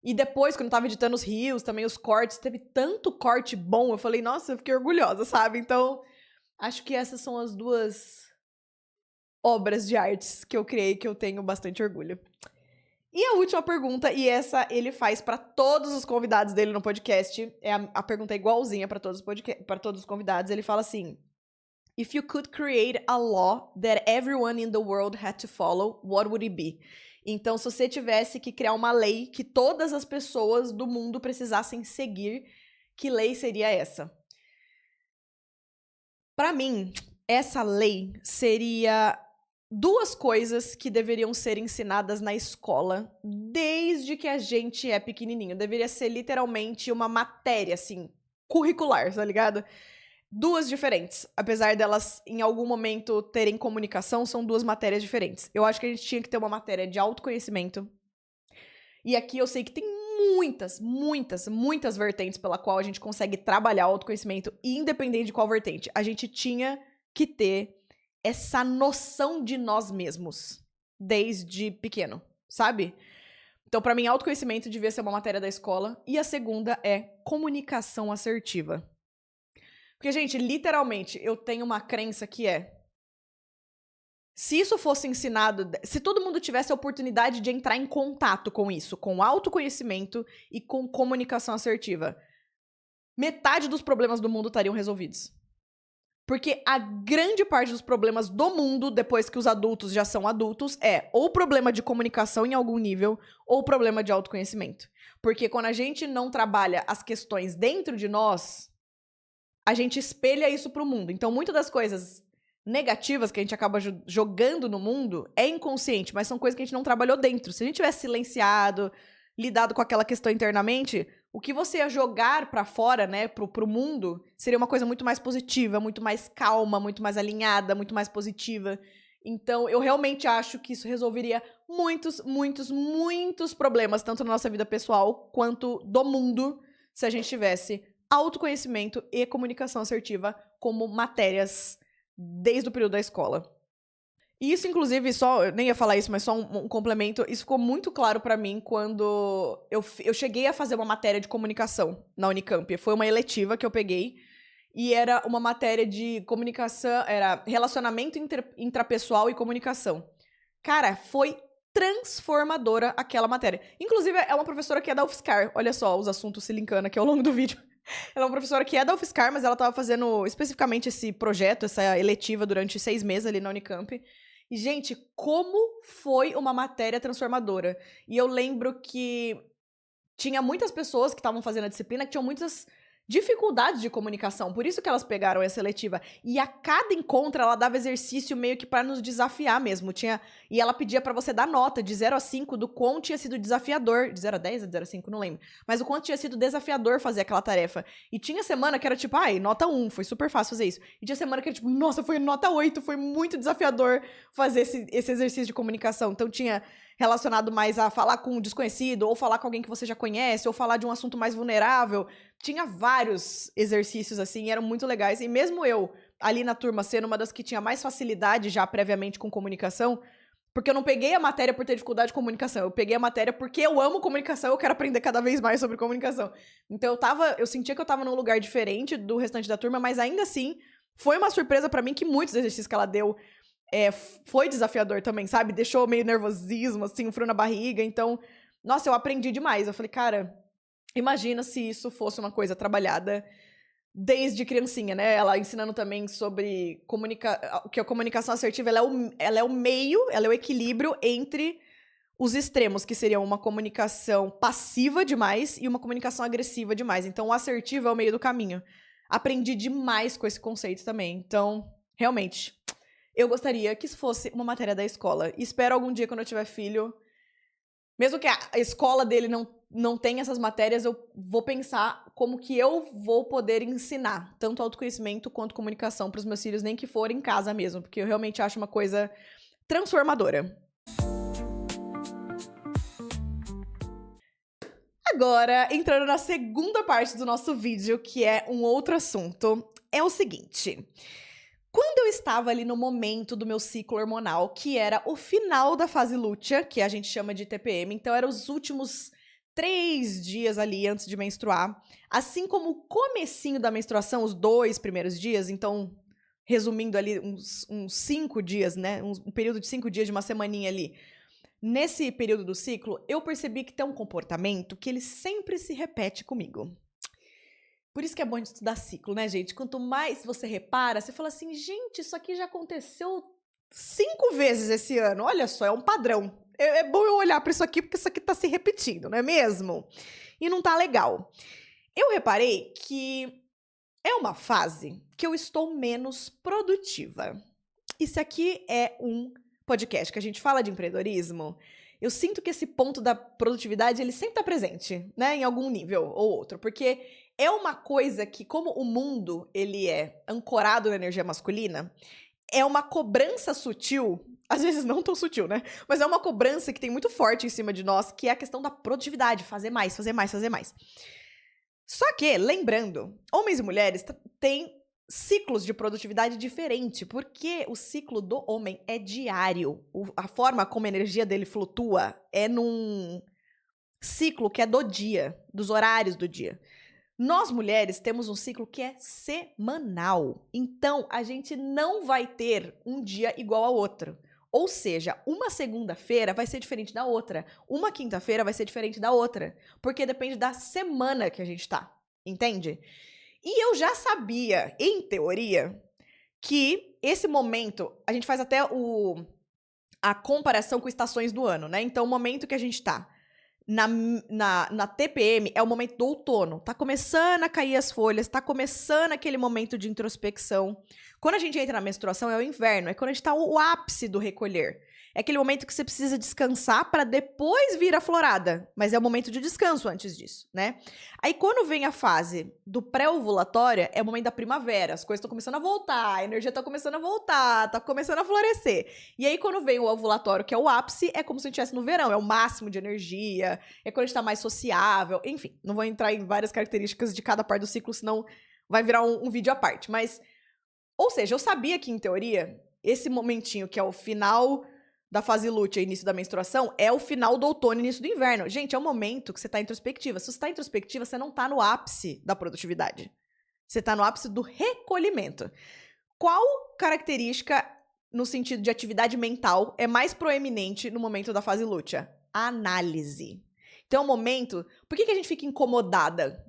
E depois, quando eu tava editando os reels, também os cortes, teve tanto corte bom. Eu falei, nossa, eu fiquei orgulhosa, sabe? Então, acho que essas são as duas obras de artes que eu criei que eu tenho bastante orgulho. E a última pergunta, e essa ele faz pra todos os convidados dele no podcast, a pergunta é igualzinha pra todos os convidados. Ele fala assim: If you could create a law that everyone in the world had to follow, what would it be? Então, se você tivesse que criar uma lei que todas as pessoas do mundo precisassem seguir, que lei seria essa? Pra mim, essa lei seria duas coisas que deveriam ser ensinadas na escola desde que a gente é pequenininho. Deveria ser literalmente uma matéria, assim, curricular, tá ligado? Duas diferentes. Apesar delas, em algum momento, terem comunicação, são duas matérias diferentes. Eu acho que a gente tinha que ter uma matéria de autoconhecimento. E aqui eu sei que tem muitas, muitas, muitas vertentes pela qual a gente consegue trabalhar o autoconhecimento, independente de qual vertente. A gente tinha que ter essa noção de nós mesmos desde pequeno, sabe? Então, pra mim, autoconhecimento devia ser uma matéria da escola. E a segunda é comunicação assertiva. Porque, gente, literalmente, eu tenho uma crença que se isso fosse ensinado, se todo mundo tivesse a oportunidade de entrar em contato com isso, com autoconhecimento e com comunicação assertiva, metade dos problemas do mundo estariam resolvidos. Porque a grande parte dos problemas do mundo, depois que os adultos já são adultos, é ou problema de comunicação em algum nível, ou problema de autoconhecimento. Porque quando a gente não trabalha as questões dentro de nós, a gente espelha isso pro mundo. Então, muitas das coisas negativas que a gente acaba jogando no mundo é inconsciente, mas são coisas que a gente não trabalhou dentro. Se a gente tivesse silenciado, lidado com aquela questão internamente, o que você ia jogar pra fora, né, pro mundo, seria uma coisa muito mais positiva, muito mais calma, muito mais alinhada, muito mais positiva. Então, eu realmente acho que isso resolveria muitos, muitos, muitos problemas, tanto na nossa vida pessoal quanto do mundo, se a gente tivesse autoconhecimento e comunicação assertiva como matérias desde o período da escola. E isso, inclusive, eu nem ia falar isso, mas só um complemento, isso ficou muito claro pra mim quando eu cheguei a fazer uma matéria de comunicação na Unicamp. Foi uma eletiva que eu peguei, e era uma matéria de comunicação, era relacionamento intrapessoal e comunicação. Cara, foi transformadora aquela matéria. Inclusive, é uma professora que é da UFSCar, olha só os assuntos se linkando aqui ao longo do vídeo. Ela é uma professora que é da UFSCar, mas ela estava fazendo especificamente esse projeto, essa eletiva, durante 6 meses ali na Unicamp. E, gente, como foi uma matéria transformadora. E eu lembro que tinha muitas pessoas que estavam fazendo a disciplina que tinham muitas dificuldades de comunicação, por isso que elas pegaram essa eletiva. E a cada encontro ela dava exercício meio que para nos desafiar mesmo. E ela pedia para você dar nota de 0 a 5 do quão tinha sido desafiador, de 0 a 10 ou de 0 a 5, não lembro, mas o quanto tinha sido desafiador fazer aquela tarefa. E tinha semana que era tipo, nota 1, foi super fácil fazer isso. E tinha semana que era tipo, nossa, foi nota 8, foi muito desafiador fazer esse exercício de comunicação. Então tinha relacionado mais a falar com um desconhecido, ou falar com alguém que você já conhece, ou falar de um assunto mais vulnerável. Tinha vários exercícios assim, e eram muito legais. E mesmo eu, ali na turma, sendo uma das que tinha mais facilidade já previamente com comunicação, porque eu não peguei a matéria por ter dificuldade de comunicação, eu peguei a matéria porque eu amo comunicação, eu quero aprender cada vez mais sobre comunicação. Então eu sentia que eu tava num lugar diferente do restante da turma, mas ainda assim, foi uma surpresa pra mim que muitos exercícios que ela deu foi desafiador também, sabe? Deixou meio nervosismo, assim, um frio na barriga. Então, nossa, eu aprendi demais. Eu falei, cara, imagina se isso fosse uma coisa trabalhada desde criancinha, né? Ela ensinando também sobre que a comunicação assertiva, ela é o meio, ela é o equilíbrio entre os extremos, que seriam uma comunicação passiva demais e uma comunicação agressiva demais. Então, o assertivo é o meio do caminho. Aprendi demais com esse conceito também. Então, realmente, eu gostaria que isso fosse uma matéria da escola. E espero algum dia, quando eu tiver filho, mesmo que a escola dele não tenha essas matérias, eu vou pensar como que eu vou poder ensinar tanto autoconhecimento quanto comunicação para os meus filhos, nem que for em casa mesmo, porque eu realmente acho uma coisa transformadora. Agora, entrando na segunda parte do nosso vídeo, que é um outro assunto, é o seguinte. Quando eu estava ali no momento do meu ciclo hormonal, que era o final da fase lútea, que a gente chama de TPM, então eram os últimos 3 dias ali antes de menstruar, assim como o comecinho da menstruação, os 2 primeiros dias, então, resumindo ali uns 5 dias, né, um período de 5 dias, de uma semaninha ali. Nesse período do ciclo, eu percebi que tem um comportamento que ele sempre se repete comigo. Por isso que é bom de estudar ciclo, né, gente? Quanto mais você repara, você fala assim, gente, isso aqui já aconteceu 5 vezes esse ano. Olha só, é um padrão. É bom eu olhar para isso aqui, porque isso aqui tá se repetindo, não é mesmo? E não tá legal. Eu reparei que é uma fase que eu estou menos produtiva. Isso aqui é um podcast que a gente fala de empreendedorismo. Eu sinto que esse ponto da produtividade, ele sempre tá presente, né? Em algum nível ou outro. Porque é uma coisa que, como o mundo ele é ancorado na energia masculina, é uma cobrança sutil, às vezes não tão sutil, né? Mas é uma cobrança que tem muito forte em cima de nós, que é a questão da produtividade, fazer mais, fazer mais, fazer mais. Só que, lembrando, homens e mulheres têm ciclos de produtividade diferentes, porque o ciclo do homem é diário. A forma como a energia dele flutua é num ciclo que é do dia, dos horários do dia. Nós, mulheres, temos um ciclo que é semanal. Então, a gente não vai ter um dia igual ao outro. Ou seja, uma segunda-feira vai ser diferente da outra. Uma quinta-feira vai ser diferente da outra. Porque depende da semana que a gente tá. Entende? E eu já sabia, em teoria, que esse momento, a gente faz até a comparação com estações do ano, né? Então, o momento que a gente tá na TPM é o momento do outono. Tá começando a cair as folhas, tá começando aquele momento de introspecção. Quando a gente entra na menstruação, é o inverno, é quando a gente tá o ápice do recolher. É aquele momento que você precisa descansar para depois vir a florada. Mas é o momento de descanso antes disso, né? Aí quando vem a fase do pré-ovulatória, é o momento da primavera. As coisas estão começando a voltar, a energia tá começando a voltar, tá começando a florescer. E aí quando vem o ovulatório, que é o ápice, é como se a gente estivesse no verão. É o máximo de energia, é quando a gente tá mais sociável. Enfim, não vou entrar em várias características de cada parte do ciclo, senão vai virar um vídeo à parte. Mas, ou seja, eu sabia que, em teoria, esse momentinho que é o final da fase lútea, início da menstruação, é o final do outono, início do inverno. Gente, é o momento que você tá introspectiva. Se você tá introspectiva, você não tá no ápice da produtividade. Você tá no ápice do recolhimento. Qual característica, no sentido de atividade mental, é mais proeminente no momento da fase lútea? A análise. Então, é um momento... Por que a gente fica incomodada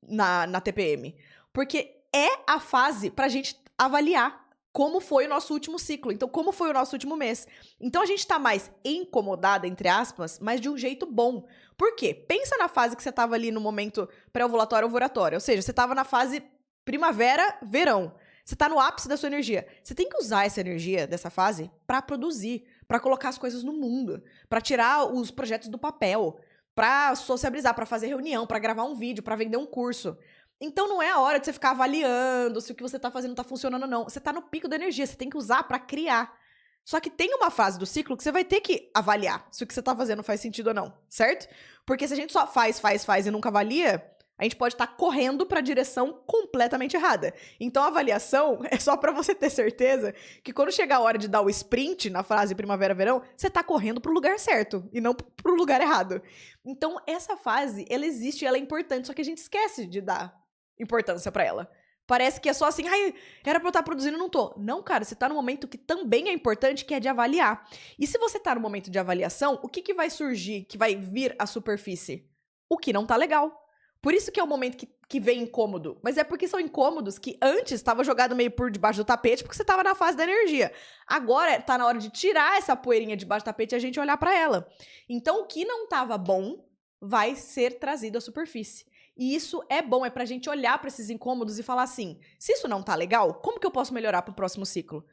na TPM? Porque é a fase pra gente avaliar como foi o nosso último ciclo. Então, como foi o nosso último mês. Então, a gente tá mais incomodada, entre aspas, mas de um jeito bom. Por quê? Pensa na fase que você tava ali no momento pré-ovulatório, ovulatório. Ou seja, você tava na fase primavera, verão. Você tá no ápice da sua energia. Você tem que usar essa energia dessa fase pra produzir, pra colocar as coisas no mundo, pra tirar os projetos do papel, pra sociabilizar, pra fazer reunião, pra gravar um vídeo, pra vender um curso. Então não é a hora de você ficar avaliando se o que você tá fazendo tá funcionando ou não. Você tá no pico da energia, você tem que usar pra criar. Só que tem uma fase do ciclo que você vai ter que avaliar se o que você tá fazendo faz sentido ou não, certo? Porque se a gente só faz e nunca avalia, a gente pode estar correndo pra direção completamente errada. Então a avaliação é só pra você ter certeza que quando chegar a hora de dar o sprint na fase primavera-verão, você tá correndo pro lugar certo e não pro lugar errado. Então essa fase, ela existe e ela é importante, só que a gente esquece de dar importância pra ela. Parece que é só assim, ai, era pra eu estar produzindo e não tô. Não, cara, você tá no momento que também é importante, que é de avaliar. E se você tá no momento de avaliação, o que vai surgir, que vai vir à superfície? O que não tá legal. Por isso que é o momento que vem incômodo. Mas é porque são incômodos que antes estava jogado meio por debaixo do tapete, porque você tava na fase da energia. Agora tá na hora de tirar essa poeirinha debaixo do tapete e a gente olhar pra ela. Então o que não tava bom vai ser trazido à superfície. E isso é bom, é pra gente olhar pra esses incômodos e falar assim, se isso não tá legal, como que eu posso melhorar pro próximo ciclo?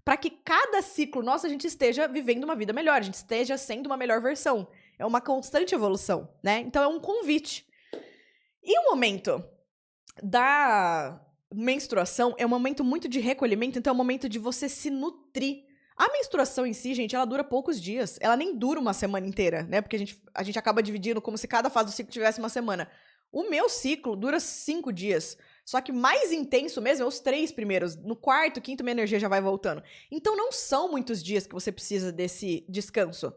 Pra que cada ciclo nosso a gente esteja vivendo uma vida melhor, a gente esteja sendo uma melhor versão. É uma constante evolução, né? Então é um convite. E o momento da menstruação é um momento muito de recolhimento, então é um momento de você se nutrir. A menstruação em si, gente, ela dura poucos dias. Ela nem dura uma semana inteira, né? Porque a gente acaba dividindo como se cada fase do ciclo tivesse uma semana. O meu ciclo dura 5 dias. Só que mais intenso mesmo é os 3 primeiros. No quarto, quinto, minha energia já vai voltando. Então não são muitos dias que você precisa desse descanso.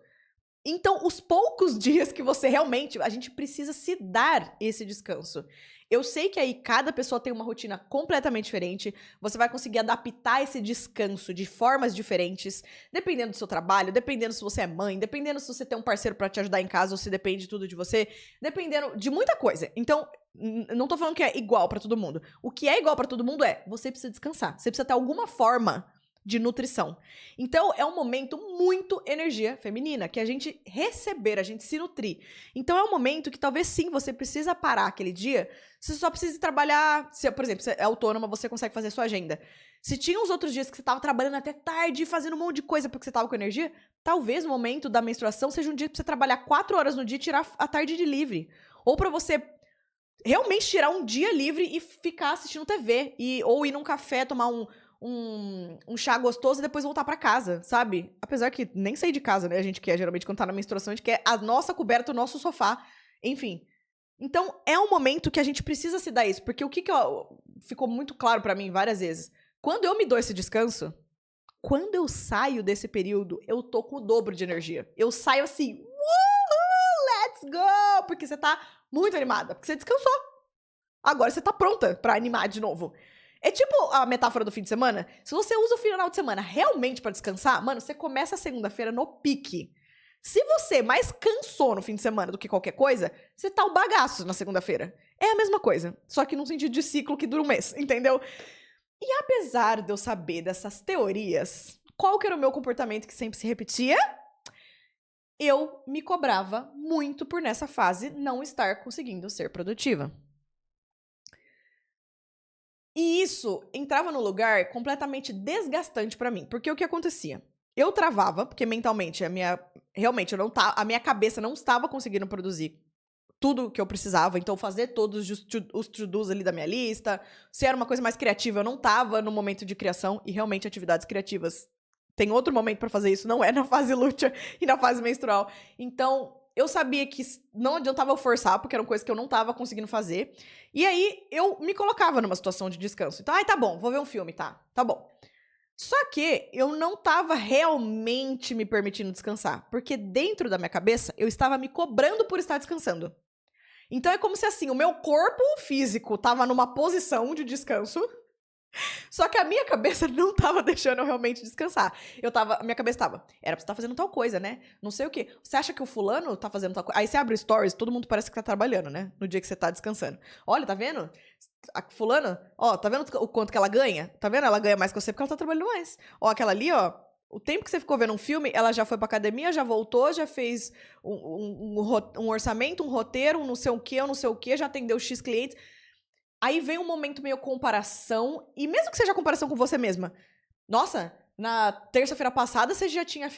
Então, os poucos dias que você realmente... A gente precisa se dar esse descanso. Eu sei que aí cada pessoa tem uma rotina completamente diferente. Você vai conseguir adaptar esse descanso de formas diferentes, dependendo do seu trabalho, dependendo se você é mãe, dependendo se você tem um parceiro pra te ajudar em casa ou se depende tudo de você, dependendo de muita coisa. Então, não tô falando que é igual pra todo mundo. O que é igual pra todo mundo é, você precisa descansar. Você precisa ter alguma forma de nutrição. Então, é um momento muito energia feminina, que a gente receber, a gente se nutrir. Então, é um momento que talvez sim, você precisa parar aquele dia, você só precisa trabalhar, se, por exemplo, você é autônoma, você consegue fazer sua agenda. Se tinha os outros dias que você tava trabalhando até tarde, fazendo um monte de coisa porque você tava com energia, talvez o momento da menstruação seja um dia pra você trabalhar 4 horas no dia e tirar a tarde de livre. Ou pra você realmente tirar um dia livre e ficar assistindo TV, ou ir num café, tomar um chá gostoso e depois voltar pra casa, sabe? Apesar que nem sair de casa, né? A gente quer, geralmente, quando tá na menstruação, a gente quer a nossa coberta, o nosso sofá, enfim. Então, é um momento que a gente precisa se dar isso, porque o que ficou muito claro pra mim várias vezes, quando eu me dou esse descanso, quando eu saio desse período, eu tô com o dobro de energia. Eu saio assim, let's go! Porque você tá muito animada, porque você descansou. Agora você tá pronta pra animar de novo. É tipo a metáfora do fim de semana. Se você usa o final de semana realmente pra descansar, mano, você começa a segunda-feira no pique. Se você mais cansou no fim de semana do que qualquer coisa, você tá o bagaço na segunda-feira. É a mesma coisa, só que num sentido de ciclo que dura um mês, entendeu? Apesar de eu saber dessas teorias, qual que era o meu comportamento que sempre se repetia? Eu me cobrava muito por nessa fase não estar conseguindo ser produtiva. E isso entrava num lugar completamente desgastante pra mim, porque o que acontecia? Eu travava, porque mentalmente realmente a minha cabeça não estava conseguindo produzir tudo que eu precisava, então fazer todos os to-dos ali da minha lista, se era uma coisa mais criativa, eu não estava no momento de criação, e realmente atividades criativas tem outro momento pra fazer isso, não é na fase lútea e na fase menstrual. Então, eu sabia que não adiantava eu forçar, porque eram coisas que eu não tava conseguindo fazer. E aí, eu me colocava numa situação de descanso. Então, tá bom, vou ver um filme, tá bom. Só que eu não tava realmente me permitindo descansar, porque dentro da minha cabeça, eu estava me cobrando por estar descansando. Então, é como se, assim, o meu corpo físico tava numa posição de descanso, só que a minha cabeça não tava deixando eu realmente descansar. Minha cabeça tava, era pra você estar fazendo tal coisa, né? Não sei o quê. Você acha que o fulano tá fazendo tal coisa? Aí você abre stories, todo mundo parece que tá trabalhando, né? No dia que você tá descansando. Olha, tá vendo? A fulana, ó, tá vendo o quanto que ela ganha? Tá vendo? Ela ganha mais que você porque ela tá trabalhando mais. Ó, aquela ali, ó, o tempo que você ficou vendo um filme, ela já foi pra academia, já voltou, já fez um orçamento, um roteiro, um não sei o quê, já atendeu X clientes. Aí vem um momento meio comparação, e mesmo que seja comparação com você mesma. Nossa, na terça-feira passada você já tinha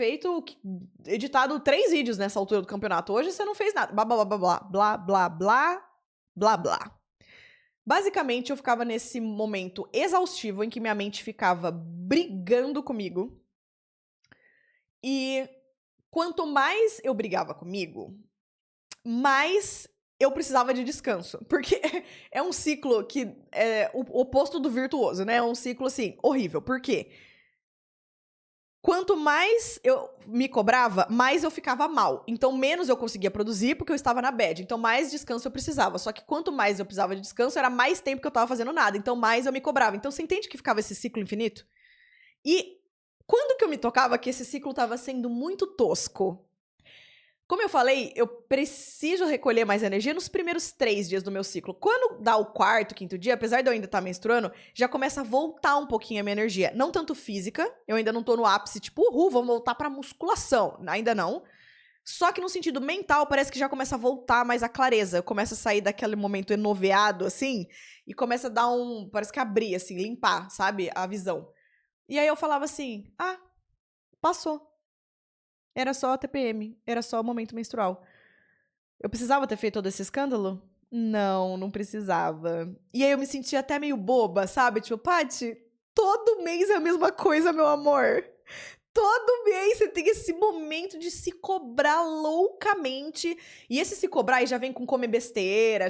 editado 3 vídeos nessa altura do campeonato. Hoje você não fez nada. Blá, blá, blá, blá, blá, blá, blá, blá, blá. Basicamente, eu ficava nesse momento exaustivo em que minha mente ficava brigando comigo. E quanto mais eu brigava comigo, mais eu precisava de descanso. Porque é um ciclo que é o oposto do virtuoso, né? É um ciclo, assim, horrível. Por quê? Quanto mais eu me cobrava, mais eu ficava mal. Então, menos eu conseguia produzir porque eu estava na bad. Então, mais descanso eu precisava. Só que quanto mais eu precisava de descanso, era mais tempo que eu estava fazendo nada. Então, mais eu me cobrava. Então, você entende que ficava esse ciclo infinito? E quando que eu me tocava que esse ciclo estava sendo muito tosco? Como eu falei, eu preciso recolher mais energia nos primeiros 3 dias do meu ciclo. Quando dá o 4º, 5º dia, apesar de eu ainda estar menstruando, já começa a voltar um pouquinho a minha energia. Não tanto física, eu ainda não tô no ápice, tipo, vamos voltar pra musculação. Ainda não. Só que no sentido mental, parece que já começa a voltar mais a clareza. Eu começo a sair daquele momento enoveado, assim, e começa a dar parece que abrir, assim, limpar, sabe? A visão. E aí eu falava assim, passou. Era só a TPM, era só o momento menstrual. Eu precisava ter feito todo esse escândalo? Não precisava. E aí eu me sentia até meio boba, sabe? Tipo, Paty, todo mês é a mesma coisa, meu amor. Todo mês você tem esse momento de se cobrar loucamente. E esse se cobrar aí já vem com comer besteira.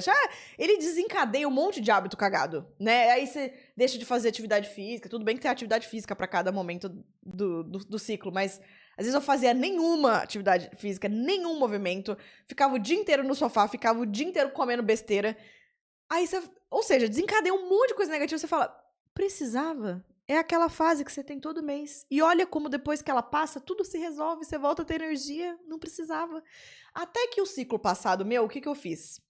Ele desencadeia um monte de hábito cagado, né? Aí você deixa de fazer atividade física. Tudo bem que tem atividade física pra cada momento do ciclo, mas às vezes eu fazia nenhuma atividade física, nenhum movimento. Ficava o dia inteiro no sofá, ficava o dia inteiro comendo besteira. Aí você, ou seja, desencadeia um monte de coisa negativa. Você fala, precisava? É aquela fase que você tem todo mês. E olha como depois que ela passa, tudo se resolve, você volta a ter energia. Não precisava. Até que o ciclo passado meu, o que eu fiz?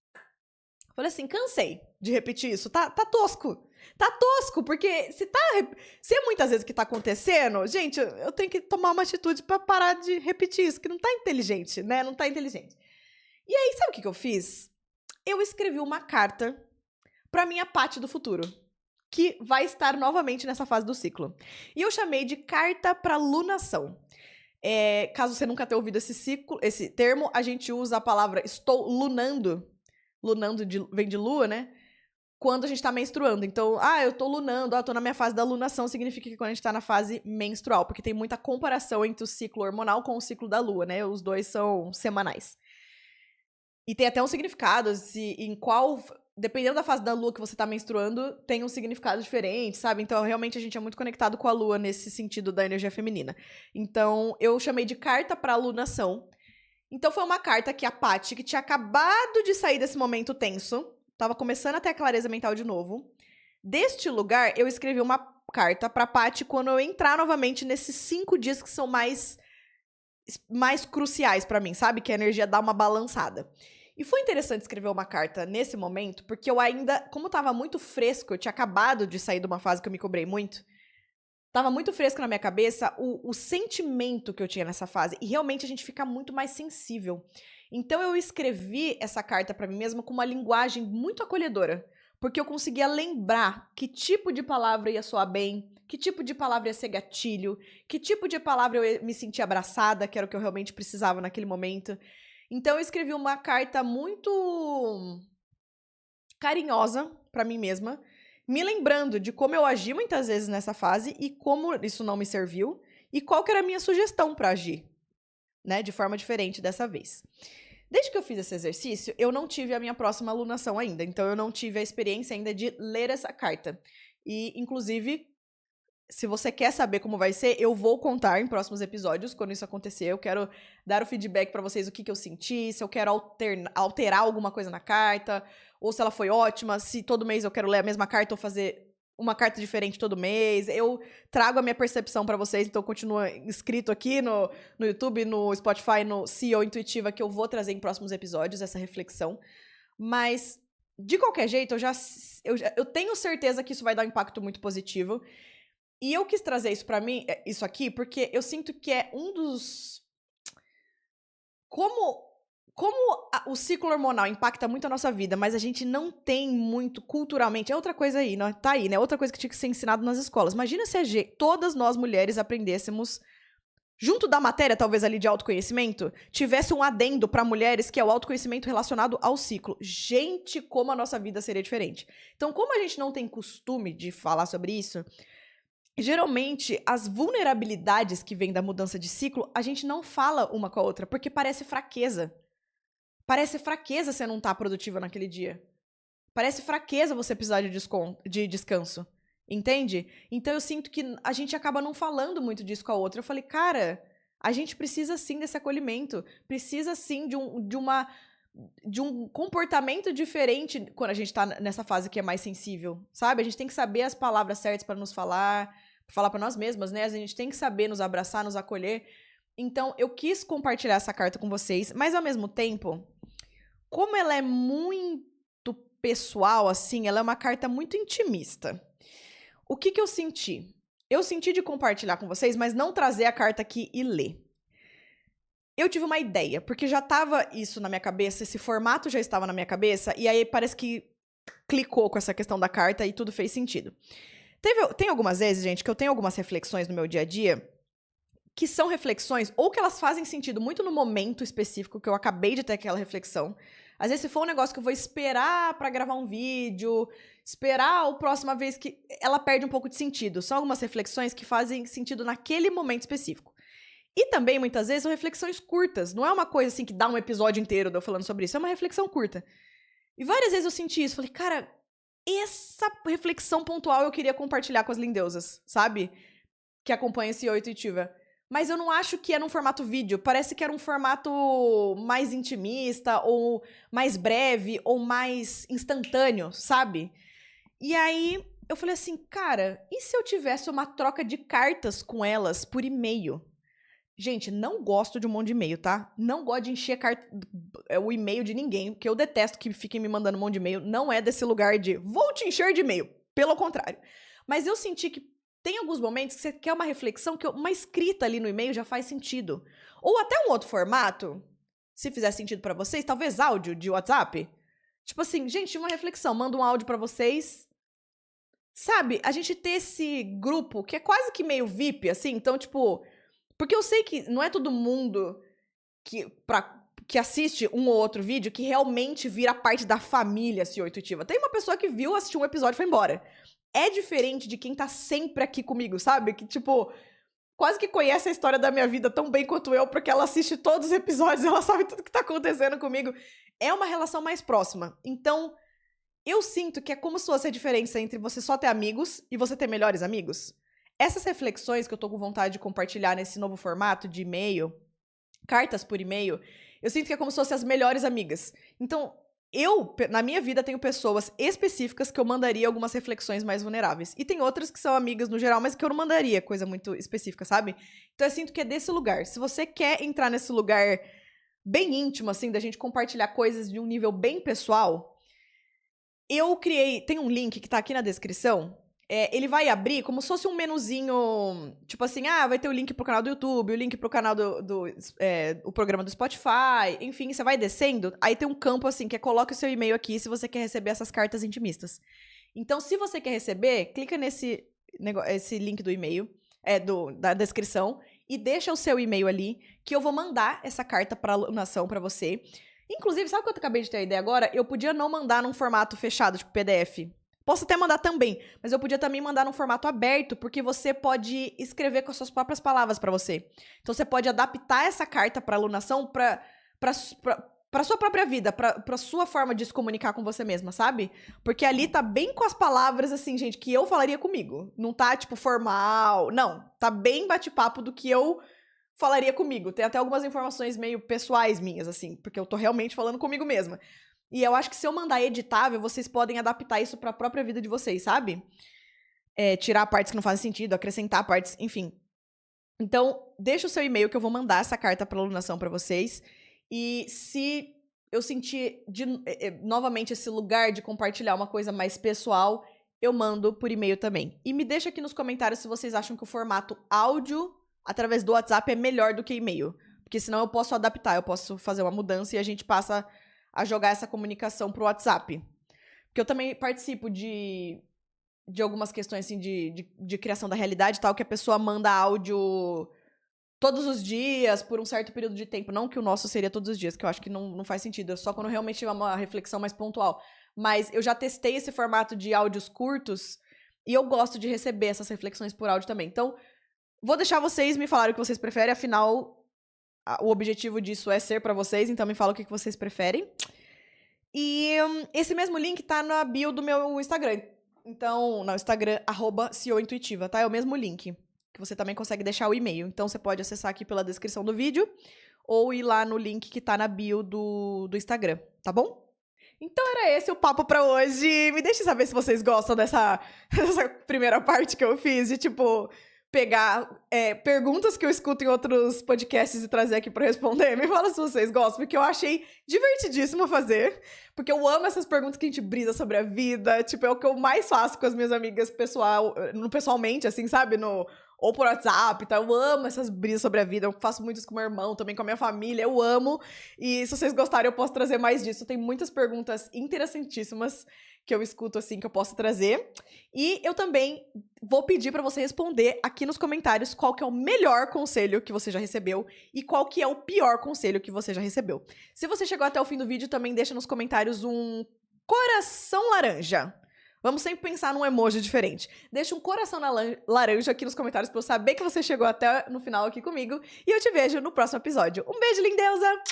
Falei assim, cansei de repetir isso. Tá tosco. Tá tosco, porque se é muitas vezes que tá acontecendo, gente, eu tenho que tomar uma atitude pra parar de repetir isso, que não tá inteligente, né? Não tá inteligente. E aí, sabe o que eu fiz? Eu escrevi uma carta pra minha Paty do futuro, que vai estar novamente nessa fase do ciclo. E eu chamei de carta pra lunação. Caso você nunca tenha ouvido esse termo, a gente usa a palavra estou lunando. Lunando vem de lua, né? Quando a gente tá menstruando. Então, eu tô lunando, tô na minha fase da lunação, significa que quando a gente tá na fase menstrual, porque tem muita comparação entre o ciclo hormonal com o ciclo da lua, né? Os dois são semanais. E tem até um significado, dependendo da fase da lua que você tá menstruando, tem um significado diferente, sabe? Então, realmente, a gente é muito conectado com a lua nesse sentido da energia feminina. Então, eu chamei de carta pra lunação. Então, foi uma carta que a Paty, que tinha acabado de sair desse momento tenso, tava começando a ter a clareza mental de novo. Deste lugar, eu escrevi uma carta pra Paty quando eu entrar novamente nesses 5 dias que são mais cruciais pra mim, sabe? Que a energia dá uma balançada. E foi interessante escrever uma carta nesse momento, porque eu ainda, como estava muito fresco, eu tinha acabado de sair de uma fase que eu me cobrei muito, estava muito fresco na minha cabeça o sentimento que eu tinha nessa fase. E realmente a gente fica muito mais sensível. Então eu escrevi essa carta para mim mesma com uma linguagem muito acolhedora. Porque eu conseguia lembrar que tipo de palavra ia soar bem, que tipo de palavra ia ser gatilho, que tipo de palavra eu ia me sentir abraçada, que era o que eu realmente precisava naquele momento. Então eu escrevi uma carta muito carinhosa para mim mesma, me lembrando de como eu agi muitas vezes nessa fase e como isso não me serviu e qual que era a minha sugestão para agir, né, de forma diferente dessa vez. Desde que eu fiz esse exercício, eu não tive a minha próxima alunação ainda, então eu não tive a experiência ainda de ler essa carta. E, inclusive, se você quer saber como vai ser, eu vou contar em próximos episódios quando isso acontecer. Eu quero dar o feedback pra vocês, o que eu senti, se eu quero alterar alguma coisa na carta, ou se ela foi ótima, se todo mês eu quero ler a mesma carta ou fazer uma carta diferente todo mês. Eu trago a minha percepção pra vocês, então continua inscrito aqui no YouTube, no Spotify, no CEO Intuitiva, que eu vou trazer em próximos episódios essa reflexão. Mas, de qualquer jeito, eu tenho certeza que isso vai dar um impacto muito positivo. E eu quis trazer isso pra mim, isso aqui, porque eu sinto que é um dos... Como o ciclo hormonal impacta muito a nossa vida, mas a gente não tem muito culturalmente... É outra coisa aí, né? Tá aí, né? Outra coisa que tinha que ser ensinado nas escolas. Imagina se todas nós mulheres aprendêssemos, junto da matéria, talvez ali de autoconhecimento, tivesse um adendo pra mulheres que é o autoconhecimento relacionado ao ciclo. Gente, como a nossa vida seria diferente. Então, como a gente não tem costume de falar sobre isso... Geralmente, as vulnerabilidades que vêm da mudança de ciclo, a gente não fala uma com a outra, porque parece fraqueza. Parece fraqueza você não estar produtiva naquele dia. Parece fraqueza você precisar de descanso. Entende? Então eu sinto que a gente acaba não falando muito disso com a outra. Eu falei, cara, a gente precisa sim desse acolhimento. Precisa sim de um comportamento diferente quando a gente tá nessa fase que é mais sensível, sabe? A gente tem que saber as palavras certas para nos falar para nós mesmas, né? A gente tem que saber nos abraçar, nos acolher. Então, eu quis compartilhar essa carta com vocês, mas ao mesmo tempo, como ela é muito pessoal, assim, ela é uma carta muito intimista. O que eu senti? Eu senti de compartilhar com vocês, mas não trazer a carta aqui e ler. Eu tive uma ideia, porque já estava isso na minha cabeça, esse formato já estava na minha cabeça, e aí parece que clicou com essa questão da carta e tudo fez sentido. Tem algumas vezes, gente, que eu tenho algumas reflexões no meu dia a dia, que são reflexões, ou que elas fazem sentido muito no momento específico, que eu acabei de ter aquela reflexão. Às vezes, se for um negócio que eu vou esperar pra gravar um vídeo, esperar a próxima vez, que ela perde um pouco de sentido. São algumas reflexões que fazem sentido naquele momento específico. E também, muitas vezes, são reflexões curtas. Não é uma coisa assim que dá um episódio inteiro de eu falando sobre isso. É uma reflexão curta. E várias vezes eu senti isso. Falei, cara, essa reflexão pontual eu queria compartilhar com as lindeusas, sabe? Que acompanham esse CEO Intuitiva. Mas eu não acho que é num formato vídeo. Parece que era um formato mais intimista, ou mais breve, ou mais instantâneo, sabe? E aí, eu falei assim, cara, e se eu tivesse uma troca de cartas com elas por e-mail? Gente, não gosto de um monte de e-mail, tá? Não gosto de encher o e-mail de ninguém, porque eu detesto que fiquem me mandando um monte de e-mail. Não é desse lugar de vou te encher de e-mail. Pelo contrário. Mas eu senti que tem alguns momentos que você quer uma reflexão, que uma escrita ali no e-mail já faz sentido. Ou até um outro formato, se fizer sentido pra vocês, talvez áudio de WhatsApp. Tipo assim, gente, uma reflexão, manda um áudio pra vocês. Sabe, a gente ter esse grupo que é quase que meio VIP, assim, então, tipo... Porque eu sei que não é todo mundo que assiste um ou outro vídeo que realmente vira parte da família CEO Intuitiva. Tem uma pessoa que viu, assistiu um episódio e foi embora. É diferente de quem tá sempre aqui comigo, sabe? Que, tipo, quase que conhece a história da minha vida tão bem quanto eu, porque ela assiste todos os episódios, ela sabe tudo que tá acontecendo comigo. É uma relação mais próxima. Então, eu sinto que é como se fosse a diferença entre você só ter amigos e você ter melhores amigos. Essas reflexões que eu tô com vontade de compartilhar nesse novo formato de e-mail, cartas por e-mail, eu sinto que é como se fossem as melhores amigas. Então, eu, na minha vida, tenho pessoas específicas que eu mandaria algumas reflexões mais vulneráveis. E tem outras que são amigas no geral, mas que eu não mandaria coisa muito específica, sabe? Então eu sinto que é desse lugar. Se você quer entrar nesse lugar bem íntimo, assim, da gente compartilhar coisas de um nível bem pessoal, eu criei... Tem um link que tá aqui na descrição. Ele vai abrir como se fosse um menuzinho, tipo assim, vai ter o link pro canal do YouTube, o link pro canal o programa do Spotify, enfim, você vai descendo, aí tem um campo assim, que coloca o seu e-mail aqui se você quer receber essas cartas intimistas. Então, se você quer receber, clica esse link do e-mail, da descrição, e deixa o seu e-mail ali, que eu vou mandar essa carta pra alunação pra você. Inclusive, sabe o que eu acabei de ter a ideia agora? Eu podia não mandar num formato fechado, tipo PDF. Posso até mandar também, mas eu podia também mandar num formato aberto, porque você pode escrever com as suas próprias palavras pra você. Então você pode adaptar essa carta pra alunação pra sua própria vida, pra sua forma de se comunicar com você mesma, sabe? Porque ali tá bem com as palavras, assim, gente, que eu falaria comigo. Não tá, tipo, formal. Não, tá bem bate-papo do que eu falaria comigo. Tem até algumas informações meio pessoais minhas, assim, porque eu tô realmente falando comigo mesma. E eu acho que se eu mandar editável, vocês podem adaptar isso pra própria vida de vocês, sabe? Tirar partes que não fazem sentido, acrescentar partes, enfim. Então, deixa o seu e-mail que eu vou mandar essa carta pra alunação pra vocês. E se eu sentir novamente esse lugar de compartilhar uma coisa mais pessoal, eu mando por e-mail também. E me deixa aqui nos comentários se vocês acham que o formato áudio através do WhatsApp é melhor do que e-mail. Porque senão eu posso adaptar, eu posso fazer uma mudança e a gente passa a jogar essa comunicação pro WhatsApp. Porque eu também participo de algumas questões, assim, de criação da realidade e tal, que a pessoa manda áudio todos os dias, por um certo período de tempo. Não que o nosso seria todos os dias, que eu acho que não faz sentido. É só quando realmente tiver uma reflexão mais pontual. Mas eu já testei esse formato de áudios curtos e eu gosto de receber essas reflexões por áudio também. Então, vou deixar vocês me falarem o que vocês preferem, afinal... O objetivo disso é ser pra vocês, então me fala o que vocês preferem. E esse mesmo link tá na bio do meu Instagram. Então, no Instagram, @CEOintuitiva, tá? É o mesmo link, que você também consegue deixar o e-mail. Então, você pode acessar aqui pela descrição do vídeo, ou ir lá no link que tá na bio do Instagram, tá bom? Então era esse o papo pra hoje. Me deixe saber se vocês gostam dessa primeira parte que eu fiz, de tipo... pegar perguntas que eu escuto em outros podcasts e trazer aqui pra responder. Me fala se vocês gostam, porque eu achei divertidíssimo fazer. Porque eu amo essas perguntas que a gente brisa sobre a vida. Tipo, é o que eu mais faço com as minhas amigas pessoalmente, assim, sabe? Ou por WhatsApp, tá? Eu amo essas brisas sobre a vida. Eu faço muito isso com meu irmão, também com a minha família. Eu amo. E se vocês gostarem, eu posso trazer mais disso. Tem muitas perguntas interessantíssimas que eu escuto, assim, que eu posso trazer. E eu também vou pedir pra você responder aqui nos comentários qual que é o melhor conselho que você já recebeu e qual que é o pior conselho que você já recebeu. Se você chegou até o fim do vídeo, também deixa nos comentários um coração laranja. Vamos sempre pensar num emoji diferente. Deixa um coração laranja aqui nos comentários pra eu saber que você chegou até no final aqui comigo. E eu te vejo no próximo episódio. Um beijo, lindeusa!